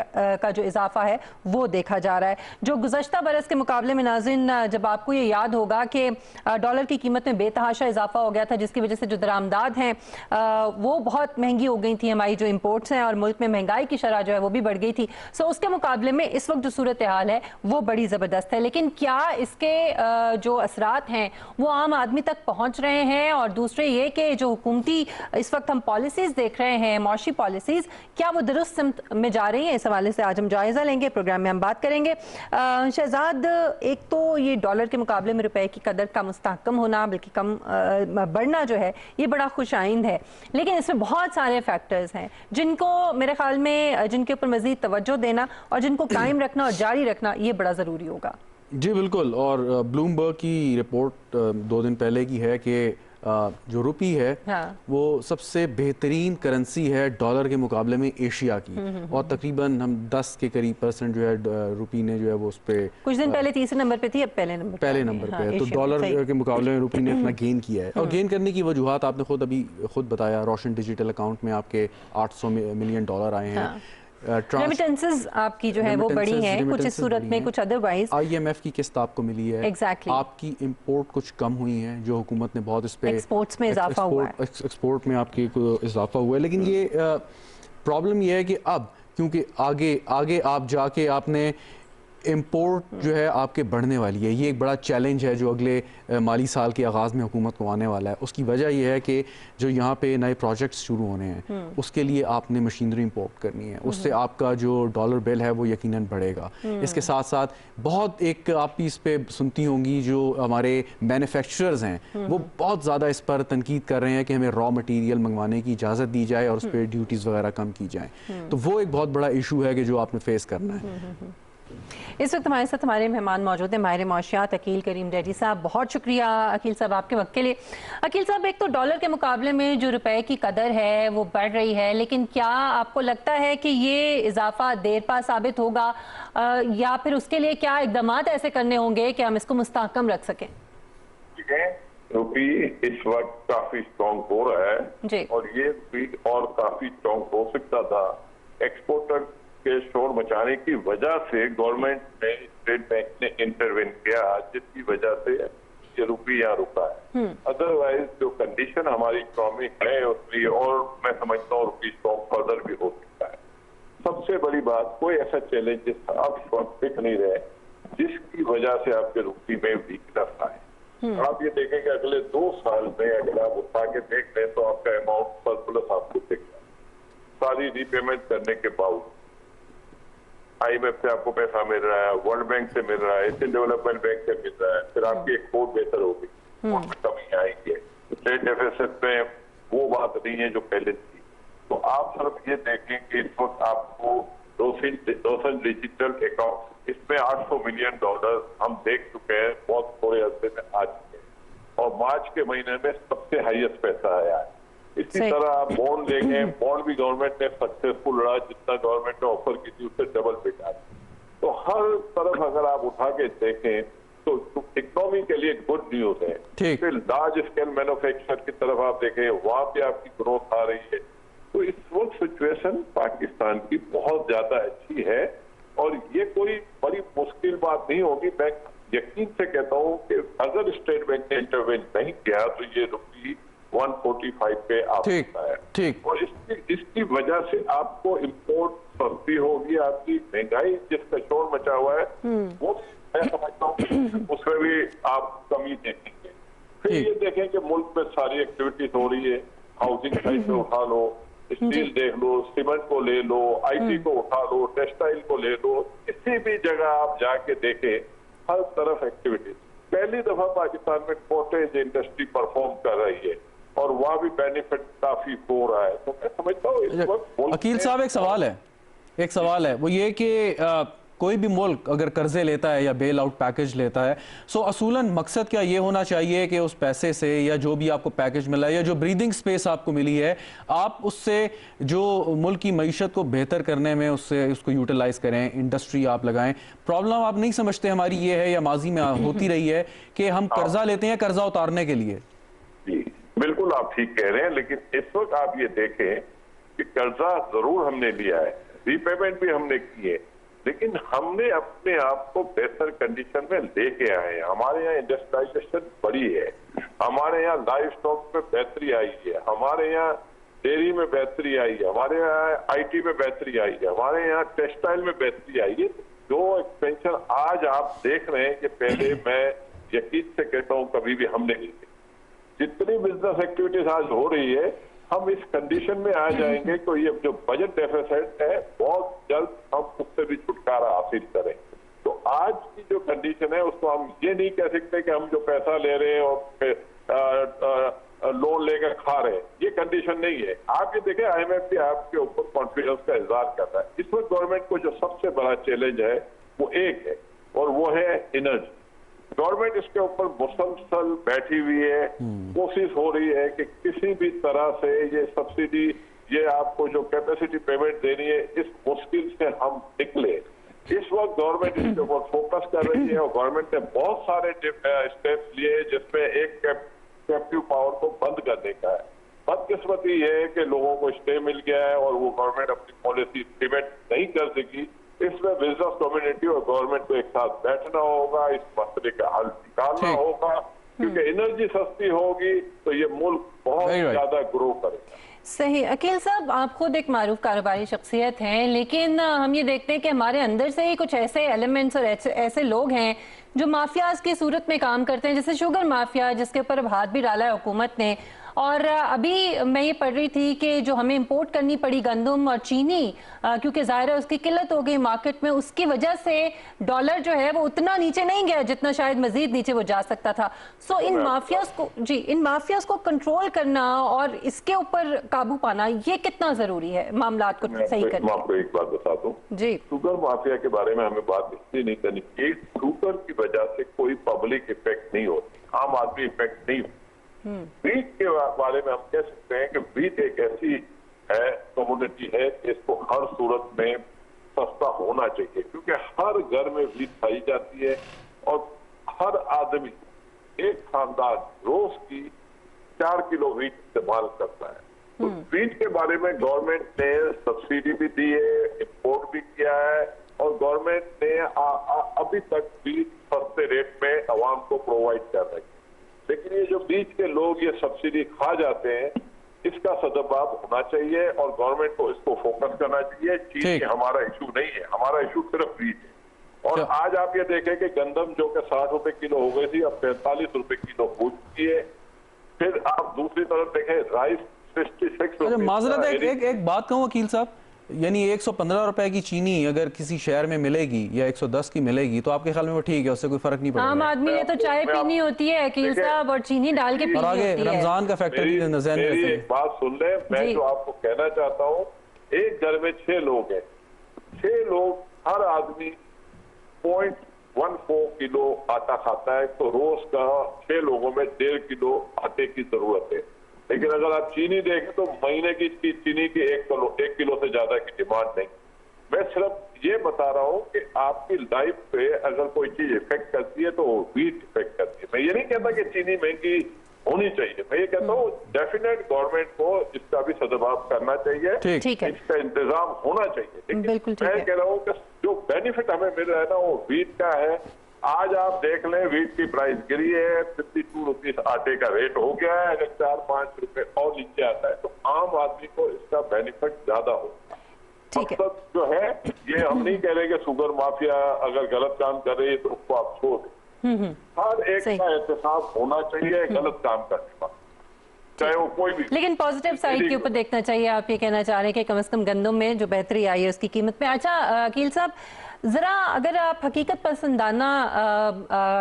का जो इजाफा है वो देखा जा रहा है, जो गुज़श्ता बरस के मुकाबले में। नाज़रीन, जब आपको ये याद होगा कि डॉलर की कीमत में बेतहाशा इजाफा हो गया था जिसकी वजह से जो दरामदाद हैं वो बहुत महंगी हो गई थी, हमारी जो इम्पोर्ट्स हैं, और मुल्क में महंगाई की शरह जो है वो भी बढ़ गई थी। सो उसके मुकाबले में इस वक्त जो सूरत हाल है वो बड़ी ज़बरदस्त है, लेकिन क्या इसके जो असरात हैं वो आम आदमी तक पहुँच रहे हैं? और दूसरे ये कि जो हुकूमती इस वक्त हम पॉलिसीज़ देख रहे हैं, मौशी पॉलिसीज़, क्या वो दुरुस्त सिमत में जा रही हैं? इस हवाले से आज हम जायज़ा लेंगे, प्रोग्राम में हम बात करेंगे। शहजाद, एक तो ये डॉलर के मुकाबले में रुपए की कदर का मुस्तहकम होना, बल्कि कम बढ़ना जो है ये बड़ा खुशाइंद है, लेकिन इसमें बहुत सारे फैक्टर्स हैं जिनको मेरे ख्याल में जिनके ऊपर मज़ीद तवज्जो देना और जिनको कायम रखना और जारी रखना ये बड़ा ज़रूरी होगा। जी बिल्कुल, और ब्लूमबर्ग की रिपोर्ट 2 दिन पहले की है कि जो रुपी है वो सबसे बेहतरीन करेंसी है डॉलर के मुकाबले में एशिया की, और तकरीबन हम 10 के करीब % जो है रुपी ने जो है वो उस पे कुछ दिन पहले तीसरे नंबर पे थी, अब पहले नंबर पे है। तो डॉलर के मुकाबले में रुपी ने अपना गेन किया है, और गेन करने की वजूहत आपने खुद बताया। रोशन डिजिटल अकाउंट में आपके $800 मिलियन आए हैं। रेमिटेंसेस आपकी जो है वो बड़ी है, कुछ इस सूरत में, कुछ अदरवाइज। IMF की किस्त आपको मिली है। Exactly. आपकी इंपोर्ट कुछ कम हुई है, जो हुकूमत ने बहुत इस पे एक्सपोर्ट्स में इजाफा हुआ है, एक्सपोर्ट में आपकी इजाफा हुआ है। लेकिन ये प्रॉब्लम ये है कि अब क्योंकि आगे आप जाके आपने इंपोर्ट जो है आपके बढ़ने वाली है। ये एक बड़ा चैलेंज है जो अगले माली साल के आगाज़ में हुकूमत को आने वाला है। उसकी वजह यह है कि जो यहाँ पे नए प्रोजेक्ट्स शुरू होने हैं उसके लिए आपने मशीनरी इंपोर्ट करनी है, उससे आपका जो डॉलर बिल है वो यकीनन बढ़ेगा। इसके साथ साथ बहुत एक आप इस पे सुनती होंगी जो हमारे मैन्युफैक्चरर्स हैं वो बहुत ज़्यादा इस पर तनकीद कर रहे हैं कि हमें रॉ मटेरियल मंगवाने की इजाज़त दी जाए और उस पर ड्यूटीज़ वगैरह कम की जाए। तो वो एक बहुत बड़ा इशू है कि जो आपने फेस करना है। इस वक्त हमारे साथ हमारे मेहमान मौजूद हैं माहिर मौशियात अकील करीम डैडी साहब। बहुत शुक्रिया अकील साहब आपके वक्त के लिए। अकील साहब, एक तो डॉलर के मुकाबले में जो रुपए की कदर है वो बढ़ रही है, लेकिन क्या आपको लगता है कि ये इजाफा देर पा साबित होगा या फिर उसके लिए क्या इकदाम ऐसे करने होंगे कि हम इसको मुस्तहकम रख सकें? रुपी इस वक्त काफी स्ट्रॉन्ग हो रहा है जी। और ये रुपी और काफी स्ट्रॉन्ग हो सकता था। एक्सपोर्टर के शोर मचाने की वजह से गवर्नमेंट ने, स्टेट बैंक ने इंटरवेन किया, जिसकी वजह से ये रुपी यहाँ रुका है। अदरवाइज जो कंडीशन हमारी इकोनॉमिक है उसकी, और मैं समझता हूँ रुपी स्ट्रॉन्ग फर्दर भी हो सकता है। सबसे बड़ी बात, कोई ऐसा चैलेंजेस आप इस वक्त दिख नहीं रहे जिसकी वजह से आपके रुपी में वीकनेस आए। आप ये देखेंगे अगले 2 साल में अगर आप उठा के देख लें तो आपका अमाउंट सरप्लस आपको दिख रहा है। सारी रीपेमेंट करने के बावजूद IMF से आपको पैसा मिल रहा है, वर्ल्ड बैंक से मिल रहा है, एशियन डेवलपमेंट बैंक से मिल रहा है, फिर आपकी एक्सपोर्ट बेहतर होगी, कमी आएगी। ट्रेड डेफिसिट में वो बात नहीं है जो पहले थी। तो आप सिर्फ ये देखें कि इस वक्त आपको रोशन डिजिटल अकाउंट, इसमें $800 मिलियन हम देख चुके हैं, बहुत थोड़े अरसे में आ चुके हैं और मार्च के महीने में सबसे हाईएस्ट पैसा आया है। इसी तरह आप बॉन्ड देखें, बॉन्ड भी गवर्नमेंट ने सक्सेसफुल रहा, जितना गवर्नमेंट ने ऑफर की थी उससे डबल बिटा। तो हर तरफ अगर आप उठा के देखें तो इकोनॉमी के लिए गुड न्यूज है। फिर लार्ज स्केल मैन्युफैक्चर की तरफ आप देखें, वहां पे आपकी ग्रोथ आ रही है। तो इस वक्त सिचुएशन पाकिस्तान की बहुत ज्यादा अच्छी है और ये कोई बड़ी मुश्किल बात नहीं होगी। मैं यकीन से कहता हूँ कि अगर स्टेट बैंक ने इंटरवेन नहीं किया तो ये रुपी 145 पे आ सकता है। ठीक। और इसकी वजह से आपको इंपोर्ट सस्ती होगी, आपकी महंगाई जिसका शोर मचा हुआ है वो मैं समझता हूँ उसमें भी आप कमी देखेंगे। फिर ये देखें कि मुल्क में सारी एक्टिविटीज हो रही है, हाउसिंग साइड में उठा लो, स्टील देख लो, सीमेंट को ले लो, IT को उठा लो, टेक्सटाइल को ले लो, किसी भी जगह आप जाके देखें हर तरफ एक्टिविटीज। पहली दफा पाकिस्तान में कॉटेज इंडस्ट्री परफॉर्म कर रही है और वहां भी बेनिफिट काफी हो रहा है। तो मैं समझता हूँ इस वक्त अकील साहब एक सवाल है वो ये कि कोई भी मुल्क अगर कर्जे लेता है या बेल आउट पैकेज लेता है, सो असूलन मकसद क्या ये होना चाहिए कि उस पैसे से या जो भी आपको पैकेज मिला है या जो ब्रीदिंग स्पेस आपको मिली है, आप उससे जो मुल्क की मईशत को बेहतर करने में उसको यूटिलाइज करें, इंडस्ट्री आप लगाएं। प्रॉब्लम आप नहीं समझते हमारी ये है या माजी में होती रही है कि हम कर्जा लेते हैं कर्जा उतारने के लिए? जी बिल्कुल आप ठीक कह रहे हैं, लेकिन इस वक्त आप ये देखें कि कर्जा जरूर हमने लिया है, रीपेमेंट भी हमने की है, लेकिन हमने अपने आप को बेहतर कंडीशन में लेके आए हैं। हमारे यहाँ इंडस्ट्रियलाइजेशन बढ़ी है, हमारे यहाँ लाइव स्टॉक में बेहतरी आई है, हमारे यहाँ डेयरी में बेहतरी आई है, हमारे यहाँ IT में बेहतरी आई है, हमारे यहाँ टेक्सटाइल में बेहतरी आई है। जो एक्सपेंशन आज आप देख रहे हैं कि पहले मैं यकीन से कहता हूँ कभी भी हमने नहीं की। जितनी बिजनेस एक्टिविटीज आज हो रही है, हम इस कंडीशन में आ जाएंगे तो ये जो बजट डेफिसिट है बहुत जल्द हम उससे भी छुटकारा हासिल करें। तो आज की जो कंडीशन है उसको हम ये नहीं कह सकते कि हम जो पैसा ले रहे हैं और लोन लेकर खा रहे हैं, ये कंडीशन नहीं है। आप ये देखें IMF भी आपके ऊपर कॉन्फिडेंस का इजहार कर रहा है। इस वक्त गवर्नमेंट को जो सबसे बड़ा चैलेंज है वो एक है और वो है एनर्जी। गवर्नमेंट इसके ऊपर मुसलसल बैठी हुई है, कोशिश हो रही है कि किसी भी तरह से ये सब्सिडी, ये आपको जो कैपेसिटी पेमेंट देनी है, इस मुश्किल से हम निकले। इस वक्त गवर्नमेंट इसके ऊपर फोकस कर रही है और गवर्नमेंट ने बहुत सारे स्टेप्स लिए जिसमें एक कैप्टिव पावर को बंद करने का है। बदकिस्मती ये है कि लोगों को स्टे मिल गया है और वो गवर्नमेंट अपनी पॉलिसी इम्प्लीमेंट नहीं कर सकी। इसमें बिजनेस कम्युनिटी और गवर्नमेंट को एक साथ बैठना होगा, इस मसले का हल निकालना होगा, क्योंकि एनर्जी सस्ती होगी तो ये मुल्क बहुत ज्यादा ग्रो करेगा। सही। अकील साहब, आप खुद एक मारूफ कारोबारी शख्सियत हैं, लेकिन हम ये देखते हैं कि हमारे अंदर से ही कुछ ऐसे एलिमेंट्स और ऐसे लोग हैं जो माफियाज की सूरत में काम करते हैं, जैसे शुगर माफिया, जिसके ऊपर अब हाथ भी डाला है हुकूमत ने। और अभी मैं ये पढ़ रही थी कि जो हमें इंपोर्ट करनी पड़ी गंदम और चीनी, क्योंकि ज़ाहिर है उसकी किल्लत हो गई मार्केट में, उसकी वजह से डॉलर जो है वो उतना नीचे नहीं गया जितना शायद मजीद नीचे वो जा सकता था। सो इन माफियाज को कंट्रोल करना और इसके ऊपर काबू पाना, ये कितना जरूरी है मामला को सही करने? मैं आपको एक बात बता दूं जी। शुगर माफिया के बारे में हमें बात इसलिए नहीं करनी चाहिए, शुगर की वजह से कोई पब्लिक इफेक्ट नहीं होती, आम आदमी इफेक्ट नहीं होती। वीट के बारे में हम कह सकते हैं कि वीट एक ऐसी है कमोडिटी है कि इसको हर सूरत में सस्ता होना चाहिए, क्योंकि हर घर में वीट खाई जाती है और हर आदमी, एक खानदान रोज की 4 किलो वीट इस्तेमाल करता है। तो वीट के बारे में गवर्नमेंट ने सब्सिडी भी दी है, इंपोर्ट भी किया है, और गवर्नमेंट ने अभी तक वीट सस्ते रेट में आवाम को प्रोवाइड कर रही है। लेकिन ये जो बीच के लोग ये सब्सिडी खा जाते हैं, इसका सदुपयोग होना चाहिए और गवर्नमेंट को इसको फोकस करना चाहिए। चीज हमारा इशू नहीं है, हमारा इशू सिर्फ बीज है। और आज आप ये देखें कि गंदम जो कि 60 रुपए किलो हो गई थी, अब 45 रुपए किलो पहुंच चुकी है। फिर आप दूसरी तरफ देखें राइस 66 रुपए। माजरत एक बात कहूँ वकील साहब, यानी 115 रुपए की चीनी अगर किसी शहर में मिलेगी या 110 की मिलेगी तो आपके ख्याल में वो ठीक है, उससे कोई फर्क नहीं पड़ेगा? आम आदमी ने तो चाय पीनी होती है अकील साहब, और चीनी डाल के पीनी होती है। रमजान का फैक्टर भी नजर मेरी एक बात सुन ले, मैं जो आपको कहना चाहता हूँ, एक घर में 6 लोग हैं, 6 लोग, हर आदमी 0.14 किलो आटा खाता है, तो रोज का 6 लोगों में 1.5 किलो आटे की जरूरत है। लेकिन अगर आप चीनी देखें तो महीने की चीनी की 1 किलो से ज्यादा की डिमांड नहीं। मैं सिर्फ ये बता रहा हूँ कि आपकी लाइफ पे अगर कोई चीज इफेक्ट करती है तो वीट इफेक्ट करती है। मैं ये नहीं कहता कि चीनी महंगी होनी चाहिए, मैं ये कहता हूँ डेफिनेट गवर्नमेंट को इसका भी सदुपयोग करना चाहिए, इसका इंतजाम होना चाहिए। लेकिन मैं कह रहा हूँ कि जो बेनिफिट हमें मिल रहा है ना वो वीट का है। आज आप देख लें वीट की प्राइस गिरी है, 52 रुपीज आटे का रेट हो गया है। अगर 4-5 रुपए और नीचे आता है तो आम आदमी को इसका बेनिफिट ज्यादा होगा। मकसद जो है ये हम नहीं कह रहे कि शुगर माफिया अगर गलत काम कर रही है तो उसको आप छोड़ दें। हर एक का एहतसाब होना चाहिए गलत काम करने का, चाहे वो कोई भी। लेकिन पॉजिटिव साइड के ऊपर देखना चाहिए। आप ये कहना चाह रहे हैं कि कम से कम गंदम में जो बेहतरी आई है उसकी कीमत में। अच्छा अकील साहब, ज़रा अगर आप हकीकत पसंदाना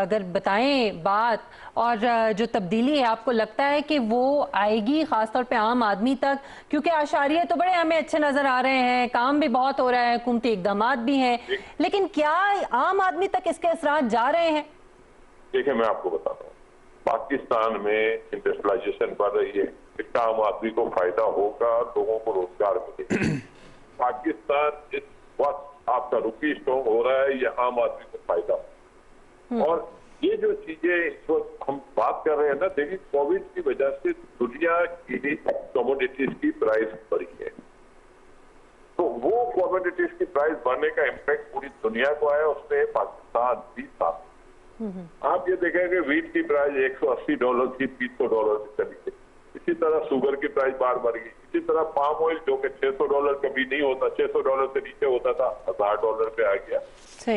अगर बताएं बात, और जो तब्दीली है आपको लगता है कि वो आएगी ख़ासतौर पे आम आदमी तक, क्योंकि आशारिये तो बड़े हमें अच्छे नज़र आ रहे हैं, काम भी बहुत हो रहा है, हुकूमती इक़दामात भी हैं, लेकिन क्या आम आदमी तक इसके असरात जा रहे हैं? देखिए मैं आपको बताता हूँ, पाकिस्तान में इंडस्ट्रियलाइजेशन बढ़ रही है, इसका आम आदमी को फायदा होगा, लोगों को रोजगार मिलेगा। पाकिस्तान इस वक्त आपका रुपी स्ट्रॉन्ग हो रहा है, ये आम आदमी को फायदा हो। और ये जो चीजें इस वक्त हम बात कर रहे हैं ना, देखिए कोविड की वजह से दुनिया की कमोडिटीज की प्राइस बढ़ी है, तो वो कमोडिटीज की प्राइस बढ़ने का इम्पैक्ट पूरी दुनिया को आया, उसमें पाकिस्तान भी साथ। आप ये देखेंगे वीट की प्राइस $180 थी, $300 की चली गई। इसी तरह शुगर की प्राइस बार बढ़ गई। इसी तरह पाम ऑयल जो कि $600 कभी नहीं होता, $600 से नीचे होता था, $1000 पे आ गया।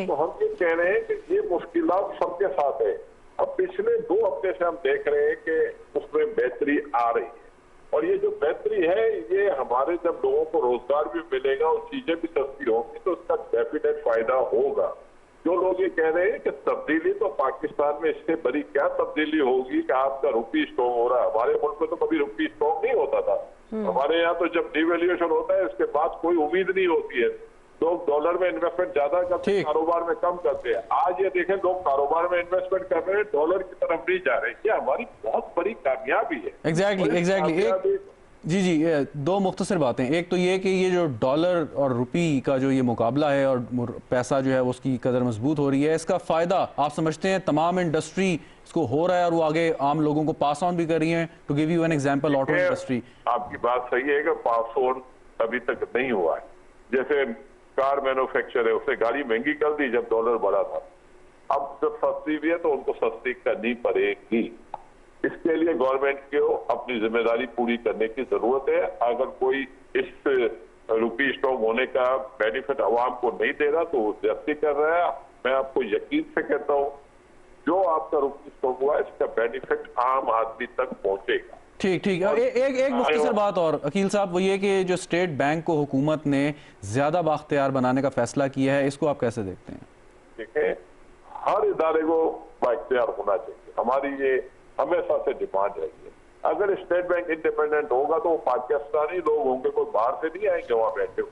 तो हम ये कह रहे हैं कि ये मुश्किलात सबके साथ है। अब पिछले 2 हफ्ते से हम देख रहे हैं कि उसमें बेहतरी आ रही है, और ये जो बेहतरी है ये हमारे जब लोगों को रोजगार भी मिलेगा और चीजें भी सस्ती होंगी तो उसका डेफिनेट फायदा होगा। जो लोग ये कह रहे हैं कि तब्दीली तो पाकिस्तान में इससे बड़ी क्या तब्दीली होगी कि आपका रुपी स्ट्रॉन्ग हो रहा है। हमारे मुल्क में तो कभी रुपी स्ट्रॉन्ग नहीं होता था। हमारे यहाँ तो जब डिवैल्यूएशन होता है उसके बाद कोई उम्मीद नहीं होती है, लोग डॉलर में इन्वेस्टमेंट ज्यादा करते हैं, कारोबार में कम करते हैं। आज ये देखें लोग कारोबार में इन्वेस्टमेंट कर रहे हैं, डॉलर की तरफ नहीं जा रहे। ये हमारी बहुत बड़ी कामयाबी है। एग्जैक्टली। जी, 2 मुख्तसर बातें। एक तो ये कि ये जो डॉलर और रुपी का जो ये मुकाबला है और पैसा जो है उसकी कदर मजबूत हो रही है, इसका फ़ायदा आप समझते हैं तमाम इंडस्ट्री इसको हो रहा है और वो आगे आम लोगों को पास ऑन भी कर रही हैं? To give you an example, auto industry. आपकी बात सही है कि पास ऑन अभी तक नहीं हुआ है। जैसे कार मैन्युफैक्चर है, उसने गाड़ी महंगी कर दी जब डॉलर बढ़ा था, अब जब सस्ती भी है तो उनको सस्ती करनी पड़ेगी। इसके लिए गवर्नमेंट को अपनी जिम्मेदारी पूरी करने की जरूरत है। अगर कोई इस रुपी स्टॉक होने का बेनिफिट अवाम को नहीं दे रहा तो वो ज्यादती कर रहा है। मैं आपको यकीन से कहता हूँ जो आपका रुपी स्टॉक हुआ इसका बेनिफिट आम आदमी तक पहुंचेगा। ठीक ठीक। एक मुख्तसर बात और अकील साहब, वो ये कि जो स्टेट बैंक को हुकूमत ने ज्यादा बाख्तियार बनाने का फैसला किया है, इसको आप कैसे देखते हैं? देखें, हर इदारे को बाख्तियार होना चाहिए, हमारी ये हमेशा से डिमांड रही है। अगर स्टेट बैंक इंडिपेंडेंट होगा तो पाकिस्तानी लोग होंगे, कोई बाहर से नहीं आएंगे वहां बैठे हुए।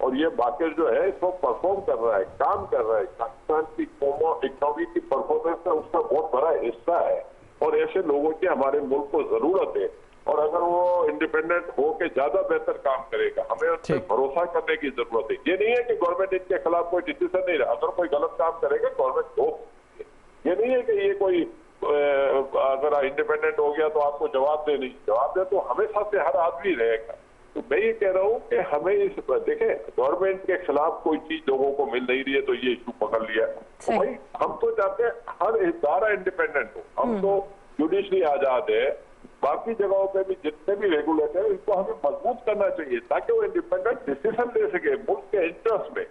और ये बाकी जो है इसको परफॉर्म कर रहा है, काम कर रहा है, पाकिस्तान की इकोनॉमी की परफॉर्मेंस का उसका बहुत बड़ा हिस्सा है और ऐसे लोगों की हमारे मुल्क को जरूरत है। और अगर वो इंडिपेंडेंट हो के ज्यादा बेहतर काम करेगा, हमें उन पर भरोसा करने की जरूरत है। ये नहीं है कि गवर्नमेंट इनके खिलाफ कोई डिसीजन नहीं रहा, अगर कोई गलत काम करेगा गवर्नमेंट हो। ये नहीं है कि ये कोई अगर इंडिपेंडेंट हो गया तो आपको जवाब दे तो हमेशा से हर आदमी रहेगा। तो मैं ये कह रहा हूँ कि हमें इस देखें गवर्नमेंट के खिलाफ कोई चीज लोगों को मिल नहीं रही है तो ये इशू पकड़ लिया। तो भाई हम तो चाहते हैं हर इदारा इंडिपेंडेंट हो, हम तो जुडिशरी आजाद है, बाकी जगहों पे भी जितने भी रेगुलेटर है इनको हमें मजबूत करना चाहिए ताकि वो इंडिपेंडेंट डिसीजन ले सके मुल्क के इंटरेस्ट में।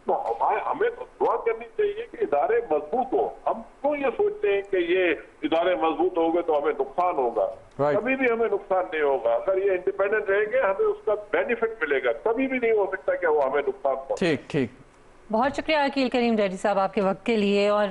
तो हमें दुआ करनी चाहिए कि इदारे मजबूत हो। हम क्यों ये सोचते हैं कि ये इदारे मजबूत होंगे तो हमें नुकसान होगा? कभी भी हमें नुकसान नहीं होगा। अगर ये इंडिपेंडेंट रहेंगे हमें उसका बेनिफिट मिलेगा, कभी भी नहीं हो सकता कि वो हमें नुकसान पहुंचे। ठीक ठीक। बहुत शुक्रिया अकील करीम डैडी साहब आपके वक्त के लिए। और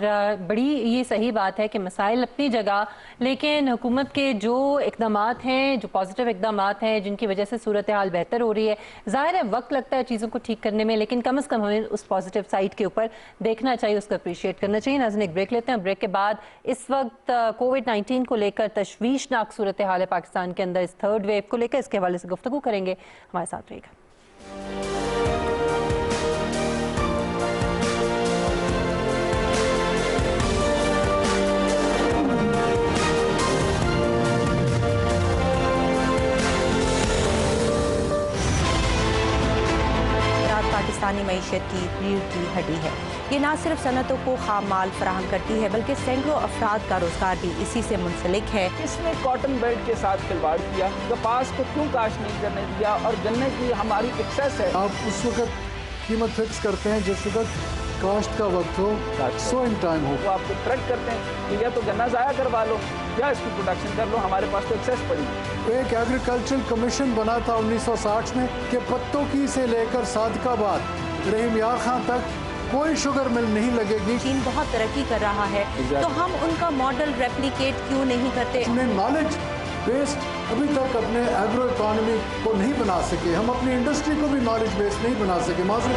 बड़ी ये सही बात है कि मसाइल अपनी जगह, लेकिन हुकूमत के जो इकदामात हैं, जो पॉजिटिव इकदामात हैं जिनकी वजह से सूरत हाल बेहतर हो रही है, ज़ाहिर है वक्त लगता है चीज़ों को ठीक करने में, लेकिन कम से कम हमें उस पॉजिटिव साइड के ऊपर देखना चाहिए, उसको अप्रिशिएट करना चाहिए। नाज़रीन एक ब्रेक लेते हैं, ब्रेक के बाद इस वक्त कोविड-19 को लेकर तशवीशनाक सूरत हाल है पाकिस्तान के अंदर, इस थर्ड वेव को लेकर, इसके हवाले से गुफ्तगू करेंगे। हमारे साथ रहिएगा। पाकिस्तानी मईशत की रीढ़ की हड्डी है। ये न सिर्फ सनतों को खाम माल फराहम करती है बल्कि सैकड़ों अफराद का रोजगार भी इसी से मुंसलिक है। इसने कॉटन बेल्ट के साथ खिलवाड़ किया, कपास को क्यों काश नहीं करने दिया, और गन्ने की हमारी एक्सेस है। आप उस वक्त कीमत फिक्स करते हैं जिस वक्त काश्त का वक्त हो, सोइंग टाइम हो। वो आपको थ्रेट करते हैं कि या तो गन्ना ज़ाया करवा लो या इसकी प्रोडक्शन कर लो, हमारे पास तो एक्सेस पड़ी। एक एग्रीकल्चरल कमीशन बना था 1960 में कि पत्तों की से लेकर सादकाबाद, रहीम यार खां तक कोई शुगर मिल नहीं लगेगी। चीन बहुत तरक्की कर रहा है तो हम उनका मॉडल रेप्लिकेट क्यों नहीं करते? हमने नॉलेज बेस्ड अभी तक अपने एग्रो इकोनॉमी को नहीं बना सके, हम अपनी इंडस्ट्री को भी नॉलेज बेस्ड नहीं बना सके। माजूद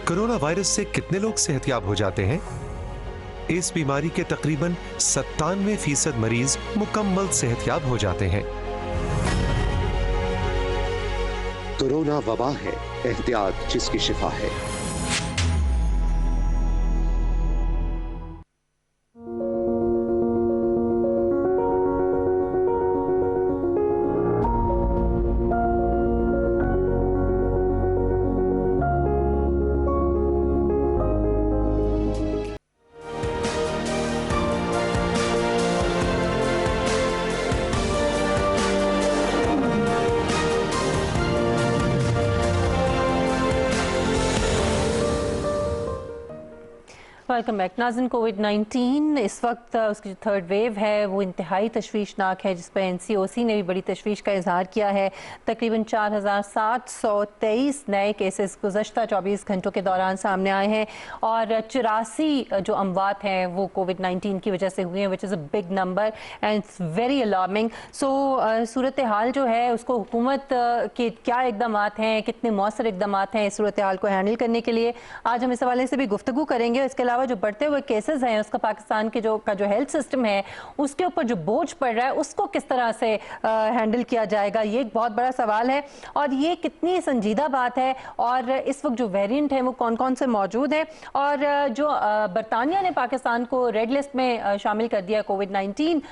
कोरोना वायरस से कितने लोग सेहतयाब हो जाते हैं? इस बीमारी के तकरीबन 97% मरीज मुकम्मल सेहतयाब हो जाते हैं। कोरोना वबा है, एहतियात जिसकी शिफा है। वेलकम बैक नाज़रीन। कोविड-19 इस वक्त उसकी जो थर्ड वेव है वो इंतहाई तशवीशनाक है, जिस पर NCOC ने भी बड़ी तशवीश का इजहार किया है। तकरीबन 4723 नए केसेस गुज़श्ता 24 घंटों के दौरान सामने आए हैं और 84 जो अमवात हैं वो कोविड-19 की वजह से हुए हैं, which is a big number and it's very alarming. So सूरत हाल जो है उसको हुकूमत के क्या इकदाम हैं, कितने मौसर इकदाम हैं इस सूरत हाल को हैंडल करने के लिए, आज हम इस हवाले से भी गुफ्तगू करेंगे। इसके अलावा अलावा जो बढ़ते हुए केसेस हैं उसका पाकिस्तान के जो हेल्थ सिस्टम है उसके ऊपर जो बोझ पड़ रहा है उसको किस तरह से हैंडल किया जाएगा, ये एक बहुत बड़ा सवाल है। और ये कितनी संजीदा बात है और इस वक्त जो वेरिएंट है वो कौन कौन से मौजूद हैं, और जो बरतानिया ने पाकिस्तान को रेड लिस्ट में शामिल कर दिया कोविड-19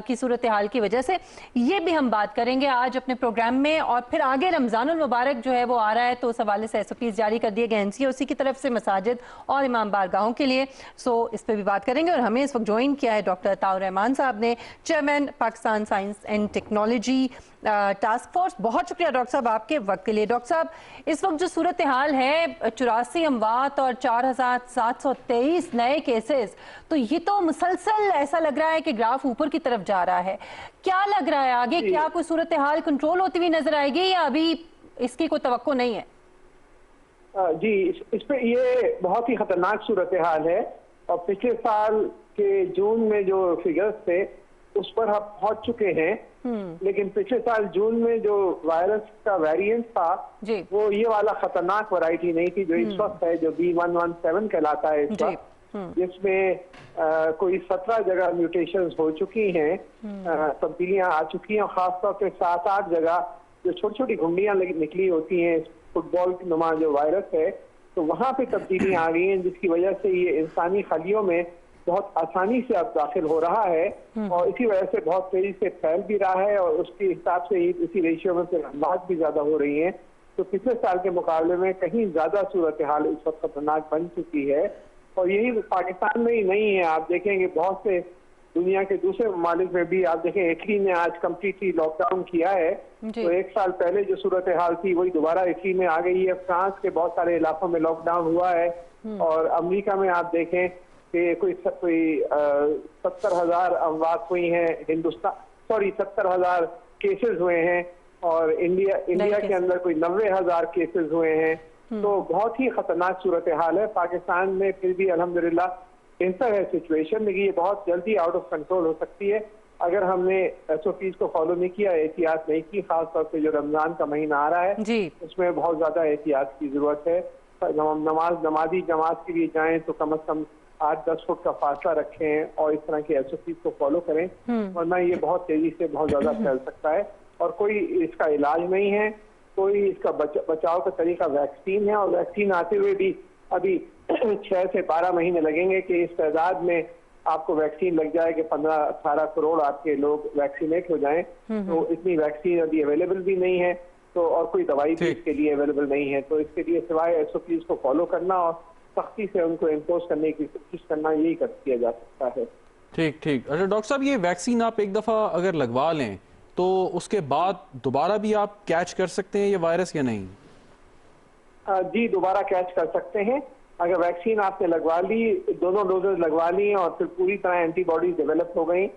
की सूरत हाल की वजह से, ये भी हम बात करेंगे आज अपने प्रोग्राम में। और फिर आगे रमजानुल मुबारक जो है वो आ रहा है, तो उस हवाले से एसओपीज जारी कर दिए गए एनसीओसी की तरफ से मसाजिद और इमाम बारगाहों के लिए। सो इस पर भी बात करेंगे। और हमें इस वक्त ज्वाइन किया है डॉक्टर अताउर रहमान साहब ने, chairman Pakistan science and technology task force. बहुत शुक्रिया डॉक्टर साहब आपके वक्त के लिए। डॉक्टर साहब, इस वक्त जो सूरत हाल है 84 अमवात और 4723 नए केसेस, तो ये तो मुसलसल ऐसा लग रहा है कि ग्राफ ऊपर की तरफ जा रहा है। क्या लग रहा है आगे, क्या कोई सूरत हाल कंट्रोल होती हुई नजर आएगी या अभी इसकी कोई तवक्को नहीं है? जी, इस पे ये बहुत ही खतरनाक सूरत हाल है और पिछले साल के जून में जो फिगर्स थे उस पर हम पहुंच चुके हैं। लेकिन पिछले साल जून में जो वायरस का वेरिएंट था वो ये वाला खतरनाक वैरायटी नहीं थी जो इस वक्त है, जो B117 कहलाता है इस वक्त, जिसमें कोई 17 जगह म्यूटेशंस हो चुकी हैं, तब्दीलियां आ चुकी हैं, और खासतौर पे 7-8 जगह जो छोटी छोटी घुंडियां निकली होती हैं फुटबॉल नुमा जो वायरस है, तो वहां पे तब्दीलियां आ गई हैं, जिसकी वजह से ये इंसानी खलियों में बहुत आसानी से अब दाखिल हो रहा है और इसी वजह से बहुत तेजी से फैल भी रहा है और उसके हिसाब से इसी रेशियो में फिर अमवात भी ज्यादा हो रही हैं। तो पिछले साल के मुकाबले में कहीं ज्यादा सूरत हाल इस वक्त खतरनाक बन चुकी है। और यही पाकिस्तान में ही नहीं है, आप देखेंगे बहुत से दुनिया के दूसरे ममालिक में भी, आप देखें इटली ने आज कम्प्लीटली लॉकडाउन किया है, तो एक साल पहले जो सूरत हाल थी वही दोबारा इटली में आ गई है। फ्रांस के बहुत सारे इलाकों में लॉकडाउन हुआ है और अमेरिका में आप देखें कि कोई 70,000 अमवात हुई हैं, 70,000 केसेस हुए हैं और इंडिया के अंदर कोई 90,000 केसेस हुए हैं। तो बहुत ही खतरनाक सूरत हाल है। पाकिस्तान में फिर भी अल्हम्दुलिल्लाह बेहतर है सिचुएशन, लेकिन ये बहुत जल्दी आउट ऑफ कंट्रोल हो सकती है अगर हमने एसओपीज को फॉलो नहीं किया, एहतियात नहीं की। खासतौर से जो रमजान का महीना आ रहा है उसमें बहुत ज्यादा एहतियात की जरूरत है। नमाजी जमात के लिए जाएं तो कम से कम 8-10 फुट का फासला रखें और इस तरह के एसओपीज को फॉलो करें, वरना ये बहुत तेजी से बहुत ज्यादा फैल सकता है और कोई इसका इलाज नहीं है, कोई इसका बचाव का तरीका वैक्सीन है और वैक्सीन आते हुए भी अभी 6 से 12 महीने लगेंगे कि इस तादाद में आपको वैक्सीन लग जाए कि 15-18 करोड़ आपके लोग वैक्सीनेट हो जाएं। तो इतनी वैक्सीन अभी अवेलेबल भी नहीं है, तो और कोई दवाई भी इसके लिए अवेलेबल नहीं है। तो इसके लिए सिवाय एसओपीज को फॉलो करना और सख्ती से उनको इम्पोज करने की कोशिश करना, यही किया जा सकता है। ठीक। अच्छा डॉक्टर साहब, ये वैक्सीन आप एक दफ़ा अगर लगवा लें तो उसके बाद दोबारा भी आप कैच कर सकते हैं ये वायरस या नहीं? जी, दोबारा कैच कर सकते हैं। अगर वैक्सीन आपने लगवा ली, दोनों डोजेज लगवा ली और फिर पूरी तरह एंटीबॉडीज डेवलप हो गई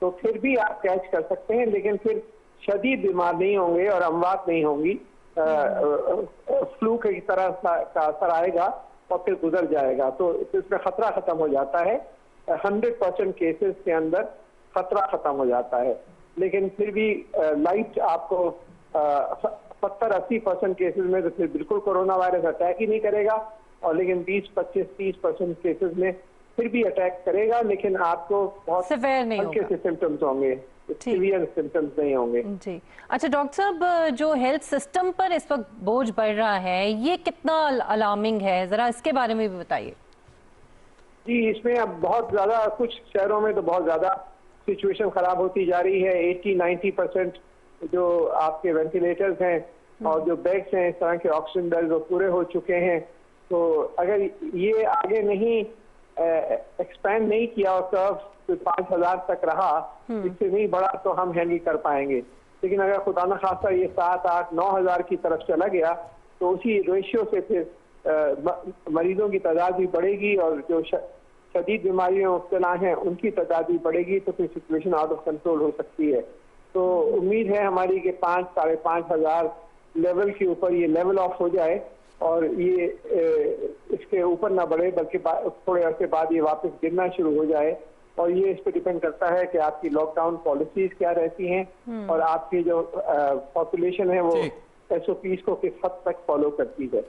तो फिर भी आप कैच कर सकते हैं, लेकिन फिर शदीद बीमार नहीं होंगे और अमवात नहीं होंगी। फ्लू की तरह का असर आएगा और फिर गुजर जाएगा, तो इसमें खतरा खत्म हो जाता है। 100% केसेस के अंदर खतरा खत्म हो जाता है, लेकिन फिर भी लाइट आपको 70-80% केसेस में तो फिर बिल्कुल कोरोना वायरस अटैक ही नहीं करेगा, और लेकिन 20-25-30% केसेस में फिर भी अटैक करेगा, लेकिन आपको बहुत हल्के से सिम्टम्स होंगे, सीवियर सिम्टम्स नहीं होंगे। जी, अच्छा डॉक्टर साहब, जो हेल्थ सिस्टम पर इस वक्त बोझ बढ़ रहा है ये कितना अलार्मिंग है, जरा इसके बारे में भी बताइए। जी, इसमें अब बहुत ज्यादा, कुछ शहरों में तो बहुत ज्यादा सिचुएशन खराब होती जा रही है। 80-90% जो आपके वेंटिलेटर्स हैं और जो बेड्स हैं, इस तरह के ऑक्सीजन बेड्स वो पूरे हो चुके हैं। तो अगर ये आगे नहीं एक्सपैंड नहीं किया और कर्व 5,000 तक रहा, इससे नहीं बढ़ा, तो हम हैंडल कर पाएंगे। लेकिन अगर खुदा न खास्ता ये 7-8-9,000 की तरफ चला गया तो उसी रेशियो से फिर मरीजों की तादाद भी बढ़ेगी और जो शदीद बीमारियों में मुब्तला हैं उनकी तादाद भी बढ़ेगी, तो फिर सिचुएशन आउट ऑफ कंट्रोल हो सकती है। तो उम्मीद है हमारी कि 5-5,500 लेवल के ऊपर ये लेवल ऑफ हो जाए और ये इसके ऊपर ना बढ़े, बल्कि थोड़े अरसे बाद ये वापस गिरना शुरू हो जाए। और ये इस पर डिपेंड करता है कि आपकी लॉकडाउन पॉलिसीज क्या रहती हैं और आपकी जो पॉपुलेशन है वो एसओपीज को किस हद तक फॉलो करती है।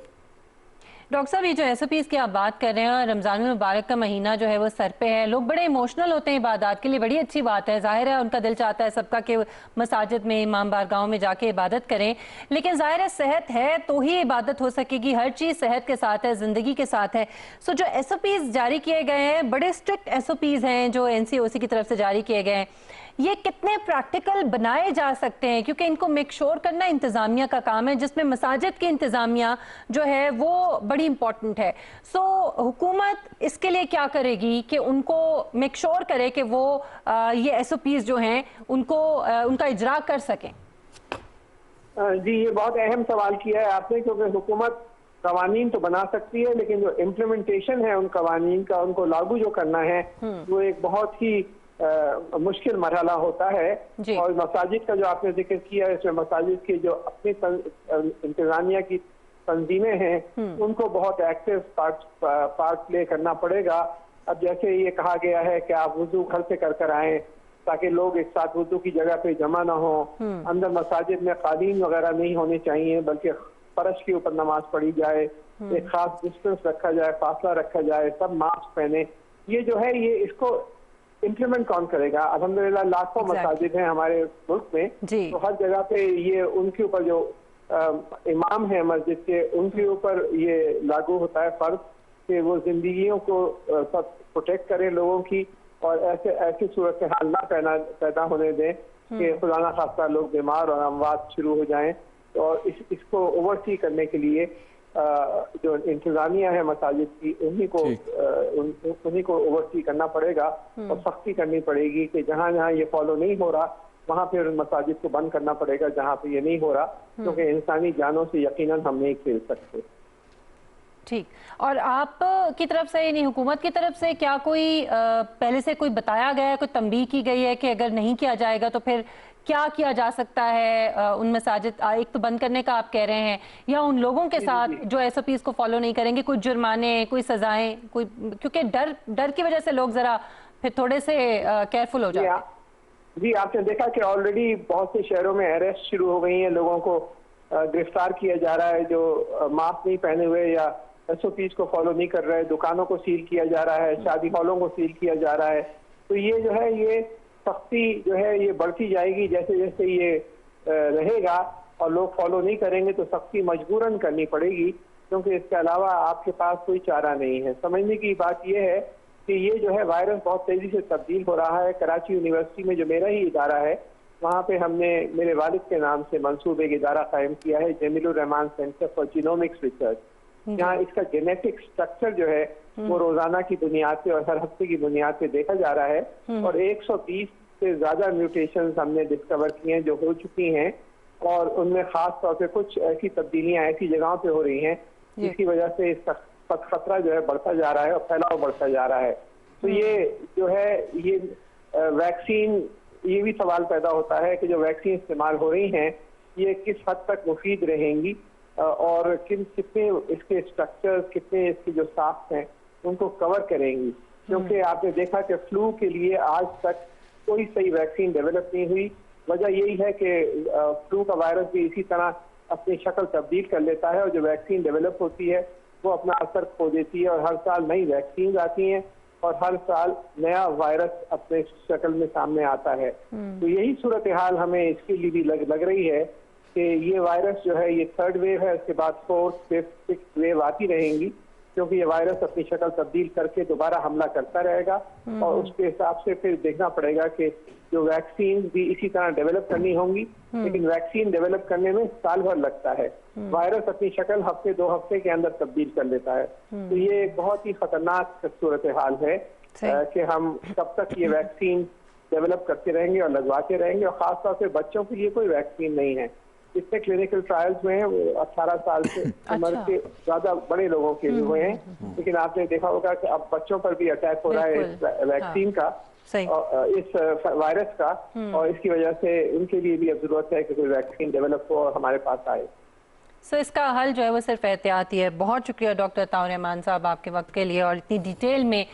डॉक्टर साहब, ये जो SOPs की आप बात कर रहे हैं, रमज़ान मुबारक का महीना जो है वो सर पे है, लोग बड़े इमोशनल होते हैं इबादत के लिए, बड़ी अच्छी बात है, जाहिर है उनका दिल चाहता है सबका कि मसाजिद में, इमाम बारगाहों में जाके इबादत करें, लेकिन जाहिर है सेहत है तो ही इबादत हो सकेगी, हर चीज़ सेहत के साथ है, ज़िंदगी के साथ है। सो जो SOPs जारी किए गए हैं, बड़े स्ट्रिक्ट SOPs हैं जो NCOC की तरफ से जारी किए गए हैं, ये कितने प्रैक्टिकल बनाए जा सकते हैं? क्योंकि इनको मेक श्योर करना इंतज़ामिया का काम है, जिसमें मसाजिद की इंतज़ामिया जो है वो बड़ी इंपॉर्टेंट है। सो हुकूमत इसके लिए क्या करेगी कि उनको मेक श्योर करे कि वो ये SOPs जो हैं उनको उनका इजरा कर सकें? जी, ये बहुत अहम सवाल किया है आपने, क्योंकि हुकूमत कवानीन तो बना सकती है, लेकिन जो इम्प्लीमेंटेशन है उन कवानीन का, उनको लागू जो करना है वो एक बहुत ही मुश्किल मरहला होता है। और मसाजिद का जो आपने जिक्र किया है, इसमें मसाजिद की जो अपनी इंतजामिया की तंजीमें हैं उनको बहुत एक्टिव पार्ट प्ले करना पड़ेगा। अब जैसे ये कहा गया है कि आप वुजू घर से कर आएं ताकि लोग एक साथ वुजू की जगह पे जमा ना हो, अंदर मसाजिद में कालीन वगैरह नहीं होने चाहिए बल्कि फर्श के ऊपर नमाज पढ़ी जाए, एक खास डिस्टेंस रखा जाए, फासला रखा जाए, सब मास्क पहने। ये जो है ये इसको इम्प्लीमेंट कौन करेगा? अल्हम्दुलिल्लाह लाखों मसाजिद हैं हमारे मुल्क में, तो हर जगह पे ये उनके ऊपर जो इमाम है मस्जिद के, उनके ऊपर ये लागू होता है फर्ज कि वो जिंदगियों को सब प्रोटेक्ट करें लोगों की, और ऐसी सूरत हाल ना पैदा होने दें कि खुदा ना खास्ता लोग बीमार और अमवात शुरू हो जाएं। और इसको ओवरसी करने के लिए जो इंतजामिया है मसाजिद की, उन्हीं को ओवरसी करना पड़ेगा और सख्ती करनी पड़ेगी कि जहाँ जहाँ ये फॉलो नहीं हो रहा वहाँ पे उन मसाजिद को बंद करना पड़ेगा जहाँ पे ये नहीं हो रहा, क्योंकि इंसानी जानों से यकीनन हम नहीं खेल सकते। ठीक। और आप की तरफ से, यानी हुकूमत की तरफ से क्या कोई पहले से कोई बताया गया है, कोई तंबीह की गई है कि अगर नहीं किया जाएगा तो फिर क्या किया जा सकता है? उन मसाजिद एक तो बंद करने का आप कह रहे हैं, या उन लोगों के साथ जो SOPs को फॉलो नहीं करेंगे कोई जुर्माने, कोई सजाएं, कोई, क्योंकि डर की वजह से लोग जरा फिर थोड़े से केयरफुल हो जाते हैं। जी, आपने देखा कि ऑलरेडी बहुत से शहरों में अरेस्ट शुरू हो गई हैं, लोगों को गिरफ्तार किया जा रहा है जो मास्क नहीं पहने हुए या SOPs को फॉलो नहीं कर रहे, दुकानों को सील किया जा रहा है, शादी हॉलों को सील किया जा रहा है। तो ये जो है ये सख्ती जो है ये बढ़ती जाएगी, जैसे जैसे ये रहेगा और लोग फॉलो नहीं करेंगे तो सख्ती मजबूरन करनी पड़ेगी, क्योंकि इसके अलावा आपके पास कोई चारा नहीं है। समझने की बात यह है कि ये जो है वायरस बहुत तेजी से तब्दील हो रहा है। कराची यूनिवर्सिटी में जो मेरा ही इदारा है, वहाँ पे हमने मेरे वालिद के नाम से मंसूब एक इदारा कायम किया है, Jamilur Rahman centre for genomics research, जहाँ इसका जेनेटिक स्ट्रक्चर जो है वो रोजाना की बुनियाद पे और हर हफ्ते की बुनियाद पे देखा जा रहा है। और 120 से ज्यादा म्यूटेशंस हमने डिस्कवर किए हैं जो हो चुकी हैं, और उनमें खास तौर पे कुछ ऐसी तब्दीलियां ऐसी जगहों पे हो रही हैं जिसकी वजह से इसका खतरा जो है बढ़ता जा रहा है और फैलाव बढ़ता जा रहा है। तो ये जो है ये वैक्सीन, ये भी सवाल पैदा होता है कि जो वैक्सीन इस्तेमाल हो रही हैं ये किस हद तक मुफीद रहेंगी और कितने इसके स्ट्रक्चर्स, कितने इसके जो साफ्ट हैं उनको कवर करेंगी। क्योंकि आपने देखा कि फ्लू के लिए आज तक कोई सही वैक्सीन डेवलप नहीं हुई। वजह यही है कि फ्लू का वायरस भी इसी तरह अपनी शक्ल तब्दील कर लेता है और जो वैक्सीन डेवलप होती है वो अपना असर खो देती है और हर साल नई वैक्सीन आती हैं और हर साल नया वायरस अपने शक्ल में सामने आता है। तो यही सूरत हाल हमें इसके लिए भी लग रही है कि ये वायरस जो है ये थर्ड वेव है, इसके बाद फोर्थ, फिफ्थ, सिक्स्थ वेव आती रहेंगी, क्योंकि ये वायरस अपनी शक्ल तब्दील करके दोबारा हमला करता रहेगा। और उसके हिसाब से फिर देखना पड़ेगा कि जो वैक्सीन भी इसी तरह डेवलप करनी होंगी, लेकिन वैक्सीन डेवलप करने में साल भर लगता है। वायरस अपनी शक्ल हफ्ते 2 हफ्ते के अंदर तब्दील कर लेता है। तो ये एक बहुत ही खतरनाक सूरत हाल है कि हम कब तक ये वैक्सीन डेवलप करते रहेंगे और लगवाते रहेंगे। और खासतौर से बच्चों के लिए कोई वैक्सीन नहीं है। जितने क्लिनिकल ट्रायल्स में हैं वो 18 साल से उम्र के ज्यादा बड़े लोगों के हुए हैं, लेकिन आपने देखा होगा कि अब बच्चों पर भी अटैक हो रहा है इस वैक्सीन का, इस वायरस का, और इसकी वजह से उनके लिए भी अब जरूरत है कि कोई वैक्सीन डेवलप हो और हमारे पास आए। सो इसका हल जो है वो सिर्फ एहतियाती है। बहुत शुक्रिया डॉक्टर अताउर रहमान साहब आपके वक्त के लिए और इतनी डिटेल में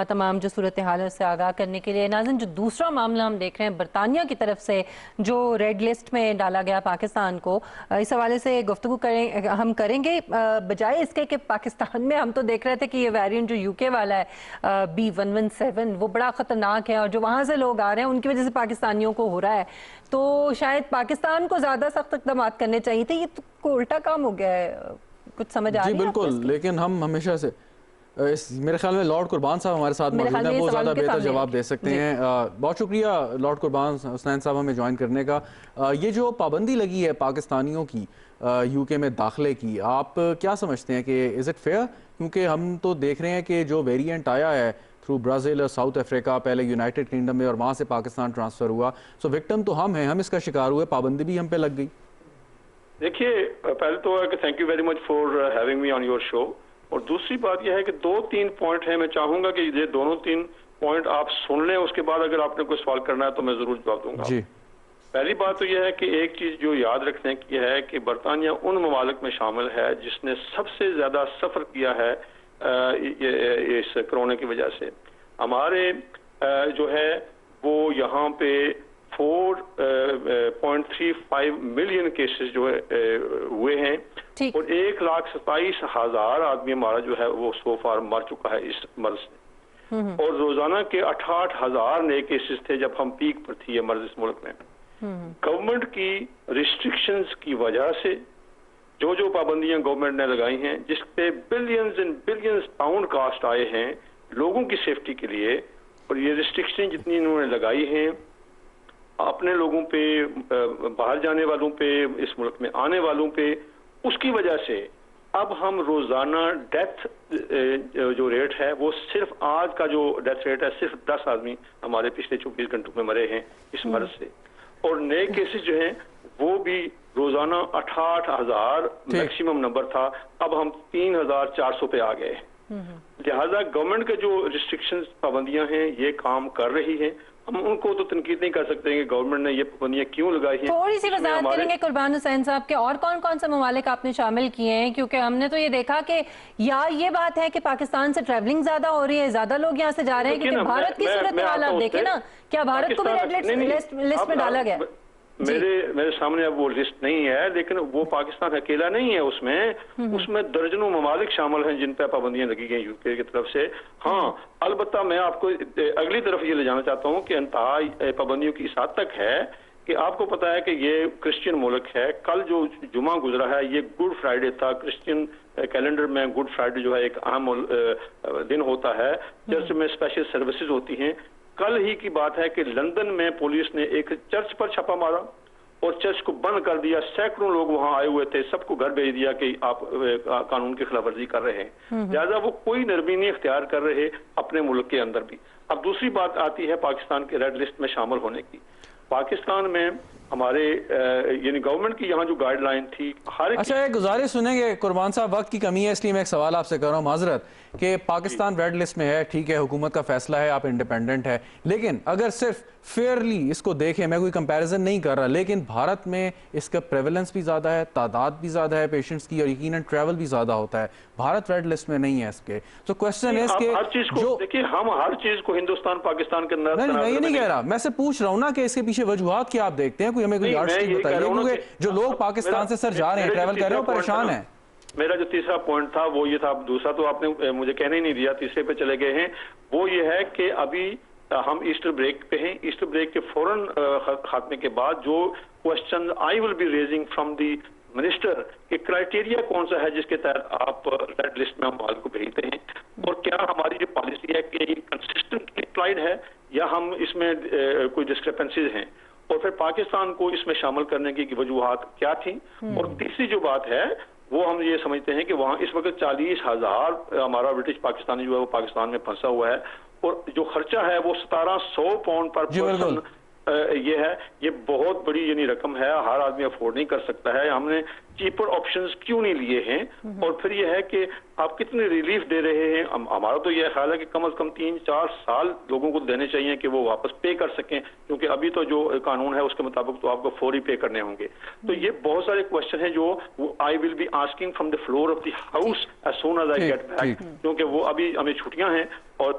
तमाम जो सूरत हाल से आगाह करने के लिए। नाज़रीन, जो दूसरा मामला हम देख रहे हैं बरतानिया की तरफ से जो रेड लिस्ट में डाला गया पाकिस्तान को, इस हवाले से गुफ्तगू हम करेंगे। बजाय इसके कि पाकिस्तान में हम तो देख रहे थे कि ये वेरिएंट जो यूके वाला है B117 वो बड़ा ख़तरनाक है और जो वहाँ से लोग आ रहे हैं उनकी वजह से पाकिस्तानियों को हो रहा है, तो शायद पाकिस्तान को ज़्यादा सख्त इक़दाम करने चाहिए थे। ये तो उल्टा काम हो गया है, कुछ समझ आ रही है? जी बिल्कुल, लेकिन हम हमेशा से मेरे ख्याल में लॉर्ड कुर्बान साहब हमारे साथ मौजूद हैं, वो ज़्यादा बेहतर जवाब दे सकते हैं। बहुत शुक्रिया लॉर्ड कुर्बान हुसैन साहब हमें ज्वाइन करने का। ये जो पाबंदी लगी है पाकिस्तानियों की यूके में दाखिले की, आप क्या समझते हैं कि इज़ इट फेयर? क्योंकि हम तो देख रहे हैं कि जो वेरिएंट आया है थ्रू ब्राज़ील और साउथ अफ्रीका, पहले यूनाइटेड किंगडम में और वहाँ से पाकिस्तान ट्रांसफ़र हुआ, सो विक्टिम तो हम हैं, हम इसका शिकार हुए, पाबंदी भी हम पे लग गई। देखिए, पहले तो है कि thank you very much for having me on your show, और दूसरी बात यह है कि 2-3 पॉइंट है, मैं चाहूंगा कि ये दोनों 3 पॉइंट आप सुन लें, उसके बाद अगर आपने कोई सवाल करना है तो मैं जरूर जवाब दूंगा। जी। पहली बात तो यह है कि एक चीज जो याद रखने की है कि बरतानिया उन ममालिक में शामिल है जिसने सबसे ज्यादा सफर किया है इस कोरोना की वजह से। हमारे जो है वो यहाँ पे 4.35 मिलियन केसेस जो हुए हैं और 1,27,000 आदमी हमारा जो है वो सो फार मर चुका है इस मर्ज से, और रोजाना के 68,000 नए केसेस थे जब हम पीक पर थी ये मर्ज इस मुल्क में। गवर्नमेंट की रिस्ट्रिक्शंस की वजह से जो पाबंदियां गवर्नमेंट ने लगाई हैं, जिस पे billions and billions pound cost आए हैं लोगों की सेफ्टी के लिए, और ये रिस्ट्रिक्शन जितनी इन्होंने लगाई हैं अपने लोगों पे, बाहर जाने वालों पे, इस मुल्क में आने वालों पे, उसकी वजह से अब हम रोजाना डेथ जो रेट है वो सिर्फ आज का जो डेथ रेट है सिर्फ 10 आदमी हमारे पिछले 24 घंटों में मरे हैं इस मर्ज से, और नए केसेस जो हैं वो भी रोजाना 68,000 मैक्सिमम नंबर था, अब हम 3,400 पे आ गए। लिहाजा गवर्नमेंट के जो रिस्ट्रिक्शंस पाबंदियां हैं ये काम कर रही हैं, हम उनको तो तनकीद नहीं कर सकते कि गवर्नमेंट ने ये पाबंदियां क्यों लगाई हैं। थोड़ी सी वजाहत करेंगे कुर्बान हुसैन साहब के और कौन कौन से ममालिक आपने शामिल किए हैं? क्योंकि हमने तो ये देखा कि या ये बात है कि पाकिस्तान से ट्रैवलिंग ज्यादा हो रही है, ज्यादा लोग यहाँ से जा रहे हैं, क्योंकि भारत की सूरत हाल आप देखें ना, क्या भारत को भी रेड लिस्ट में डाला गया? मेरे सामने अब वो लिस्ट नहीं है, लेकिन वो पाकिस्तान अकेला नहीं है, उसमें दर्जनों ममालिक शामिल हैं जिन पर पाबंदियां लगी गई यूके की तरफ से। हाँ, अलबत्ता मैं आपको अगली तरफ ये ले जाना चाहता हूँ कि इंतहा पाबंदियों की इस हद तक है कि आपको पता है कि ये क्रिश्चियन मुल्क है। कल जो जुमा गुजरा है ये गुड फ्राइडे था, क्रिश्चियन कैलेंडर में गुड फ्राइडे जो है एक अहम दिन होता है, चर्च में स्पेशल सर्विसेज होती हैं। कल ही की बात है कि लंदन में पुलिस ने एक चर्च पर छापा मारा और चर्च को बंद कर दिया, सैकड़ों लोग वहां आए हुए थे, सबको घर भेज दिया कि आप कानून की खिलाफवर्जी कर रहे हैं। लिहाजा वो कोई नरमी नहीं इख्तियार कर रहे अपने मुल्क के अंदर भी। अब दूसरी बात आती है पाकिस्तान के रेड लिस्ट में शामिल होने की। पाकिस्तान में हमारे यानी गवर्नमेंट की यहाँ जो गाइडलाइन थी हर अच्छा, एक गुजारिश सुनेंगे कुर्बान साहब, वक्त की कमी है इसलिए मैं एक सवाल आपसे कर रहा हूँ, माजरत, कि पाकिस्तान रेड लिस्ट में है, ठीक है, हुकूमत का फैसला है, आप इंडिपेंडेंट है, लेकिन अगर सिर्फ फेयरली इसको देखें, मैं कोई कंपैरिजन नहीं कर रहा, लेकिन भारत में इसका प्रेवलेंस भी ज़्यादा है, तादाद भी ज़्यादा है पेशेंट्स की, और यकीनन ट्रैवल भी ज़्यादा होता है। भारत रेड लिस्ट में नहीं है इसके। तो क्वेश्चन है इसके जो देखिए, हम हर चीज को हिंदुस्तान पाकिस्तान के अंदर, नहीं मैं ये नहीं कह रहा, मैं से पूछ रहा हूँ ना कि इसके पीछे वजूहात क्या आप देखते हैं, कोई हमें कोई यार्डस्टिक बताइए, क्योंकि जो लोग पाकिस्तान से सर जा रहे हैं, ट्रैवल कर रहे हैं, परेशान है। मेरा जो तीसरा पॉइंट था वो ये था, दूसरा तो आपने मुझे कहने ही नहीं दिया, तीसरे पे चले गए हैं। वो ये है कि अभी हम ईस्टर ब्रेक पे हैं, ईस्टर ब्रेक के फौरन खात्मे के बाद जो question I will B raising from the minister कि क्राइटेरिया कौन सा है जिसके तहत आप रेड लिस्ट में हम माल को भेजते हैं, और क्या हमारी जो पॉलिसी है कि ये कंसिस्टेंटली अप्लाइड है या हम इसमें कोई डिस्क्रिपेंसीज हैं, और फिर पाकिस्तान को इसमें शामिल करने की वजूहात क्या थी। और तीसरी जो बात है वो हम ये समझते हैं कि वहाँ इस वक्त 40,000 हमारा ब्रिटिश पाकिस्तानी जो है वो पाकिस्तान में फंसा हुआ है, और जो खर्चा है वो 1700 पाउंड पर पर्सन ये है, ये बहुत बड़ी यानी रकम है, हर आदमी अफोर्ड नहीं कर सकता है। हमने चीपर ऑप्शंस क्यों नहीं लिए हैं, और फिर यह है कि आप कितने रिलीफ दे रहे हैं। हमारा तो यह ख्याल है कि कम से कम 3-4 साल लोगों को देने चाहिए कि वो वापस पे कर सकें, क्योंकि अभी तो जो कानून है उसके मुताबिक तो आपको फौरी पे करने होंगे। तो ये बहुत सारे क्वेश्चन हैं जो I will be asking from the floor of the house as soon as I get back, क्योंकि वो अभी हमें छुट्टियां हैं और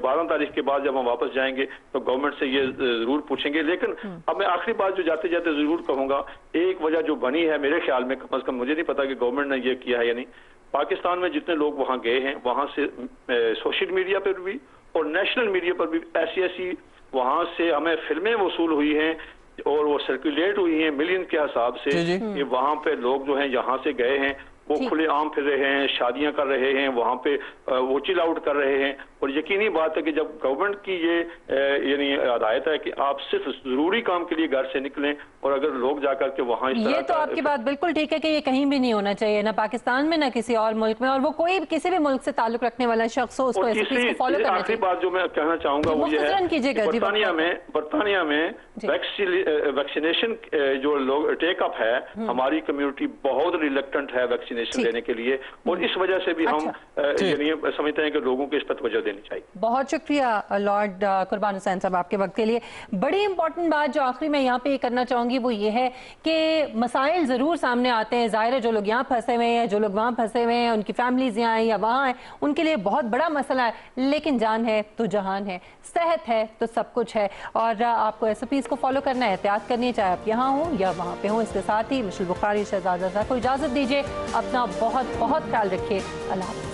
12 तारीख के बाद जब हम वापस जाएंगे तो गवर्नमेंट से ये जरूर पूछेंगे। लेकिन अब मैं आखिरी बात जो जाते जाते जरूर कहूंगा, एक वजह जो बनी है मेरे ख्याल में, कम से कम मुझे नहीं पता कि गवर्नमेंट ने ये किया है या नहीं, पाकिस्तान में जितने लोग वहां गए हैं वहां से सोशल मीडिया पर भी और नेशनल मीडिया पर भी ऐसी वहां से हमें फिल्में वसूल हुई हैं और वो सर्कुलेट हुई हैं मिलियन के हिसाब से कि वहां पे लोग जो हैं यहाँ से गए हैं, वो खुले आम फिर रहे हैं, शादियां कर रहे हैं, वहां पे वो चिल आउट कर रहे हैं। और यकीनी बात है कि जब गवर्नमेंट की ये यानी हिदायत है कि आप सिर्फ जरूरी काम के लिए घर से निकलें, और अगर लोग जाकर के वहां ये तो आपकी बात बिल्कुल ठीक है कि ये कहीं भी नहीं होना चाहिए, ना पाकिस्तान में ना किसी और मुल्क में, और वो कोई किसी भी मुल्क से ताल्लुक रखने वाला शख्स हो उसको एसओपीज को फॉलो करना चाहिए। आखिरी बात जो मैं कहना चाहूंगा वो ये है, बरतानिया में वैक्सीनेशन जो लोग टेकअप है, हमारी कम्युनिटी बहुत रिलक्टेंट है वैक्सीनेशन देने के लिए, और इस वजह से भी हम यानी समझते हैं कि लोगों को इस पर तवज्जो देनी चाहिए। बहुत शुक्रिया लॉर्ड कुर्बान हुसैन साहब आपके वक्त के लिए। बड़ी इंपॉर्टेंट बात जो आखिरी में यहाँ पे करना चाहूंगी वो ये है कि मसाइल जरूर सामने आते हैं, जाहिर है जो लोग यहाँ फंसे हुए हैं, जो लोग वहाँ फंसे हुए हैं, उनकी फैमिलीज यहाँ हैं या वहाँ हैं, उनके लिए बहुत बड़ा मसला है, लेकिन जान है तो जहान है, सेहत है तो सब कुछ है, और आपको एसओपीज को फॉलो करना है, एहतियात करनी है, चाहे आप यहाँ हो या वहाँ पे हो। इसके साथ ही मिशेल बुखारी, शहजाद रज़ा को इजाजत दीजिए, अपना बहुत बहुत ख्याल रखिए। अल्लाह।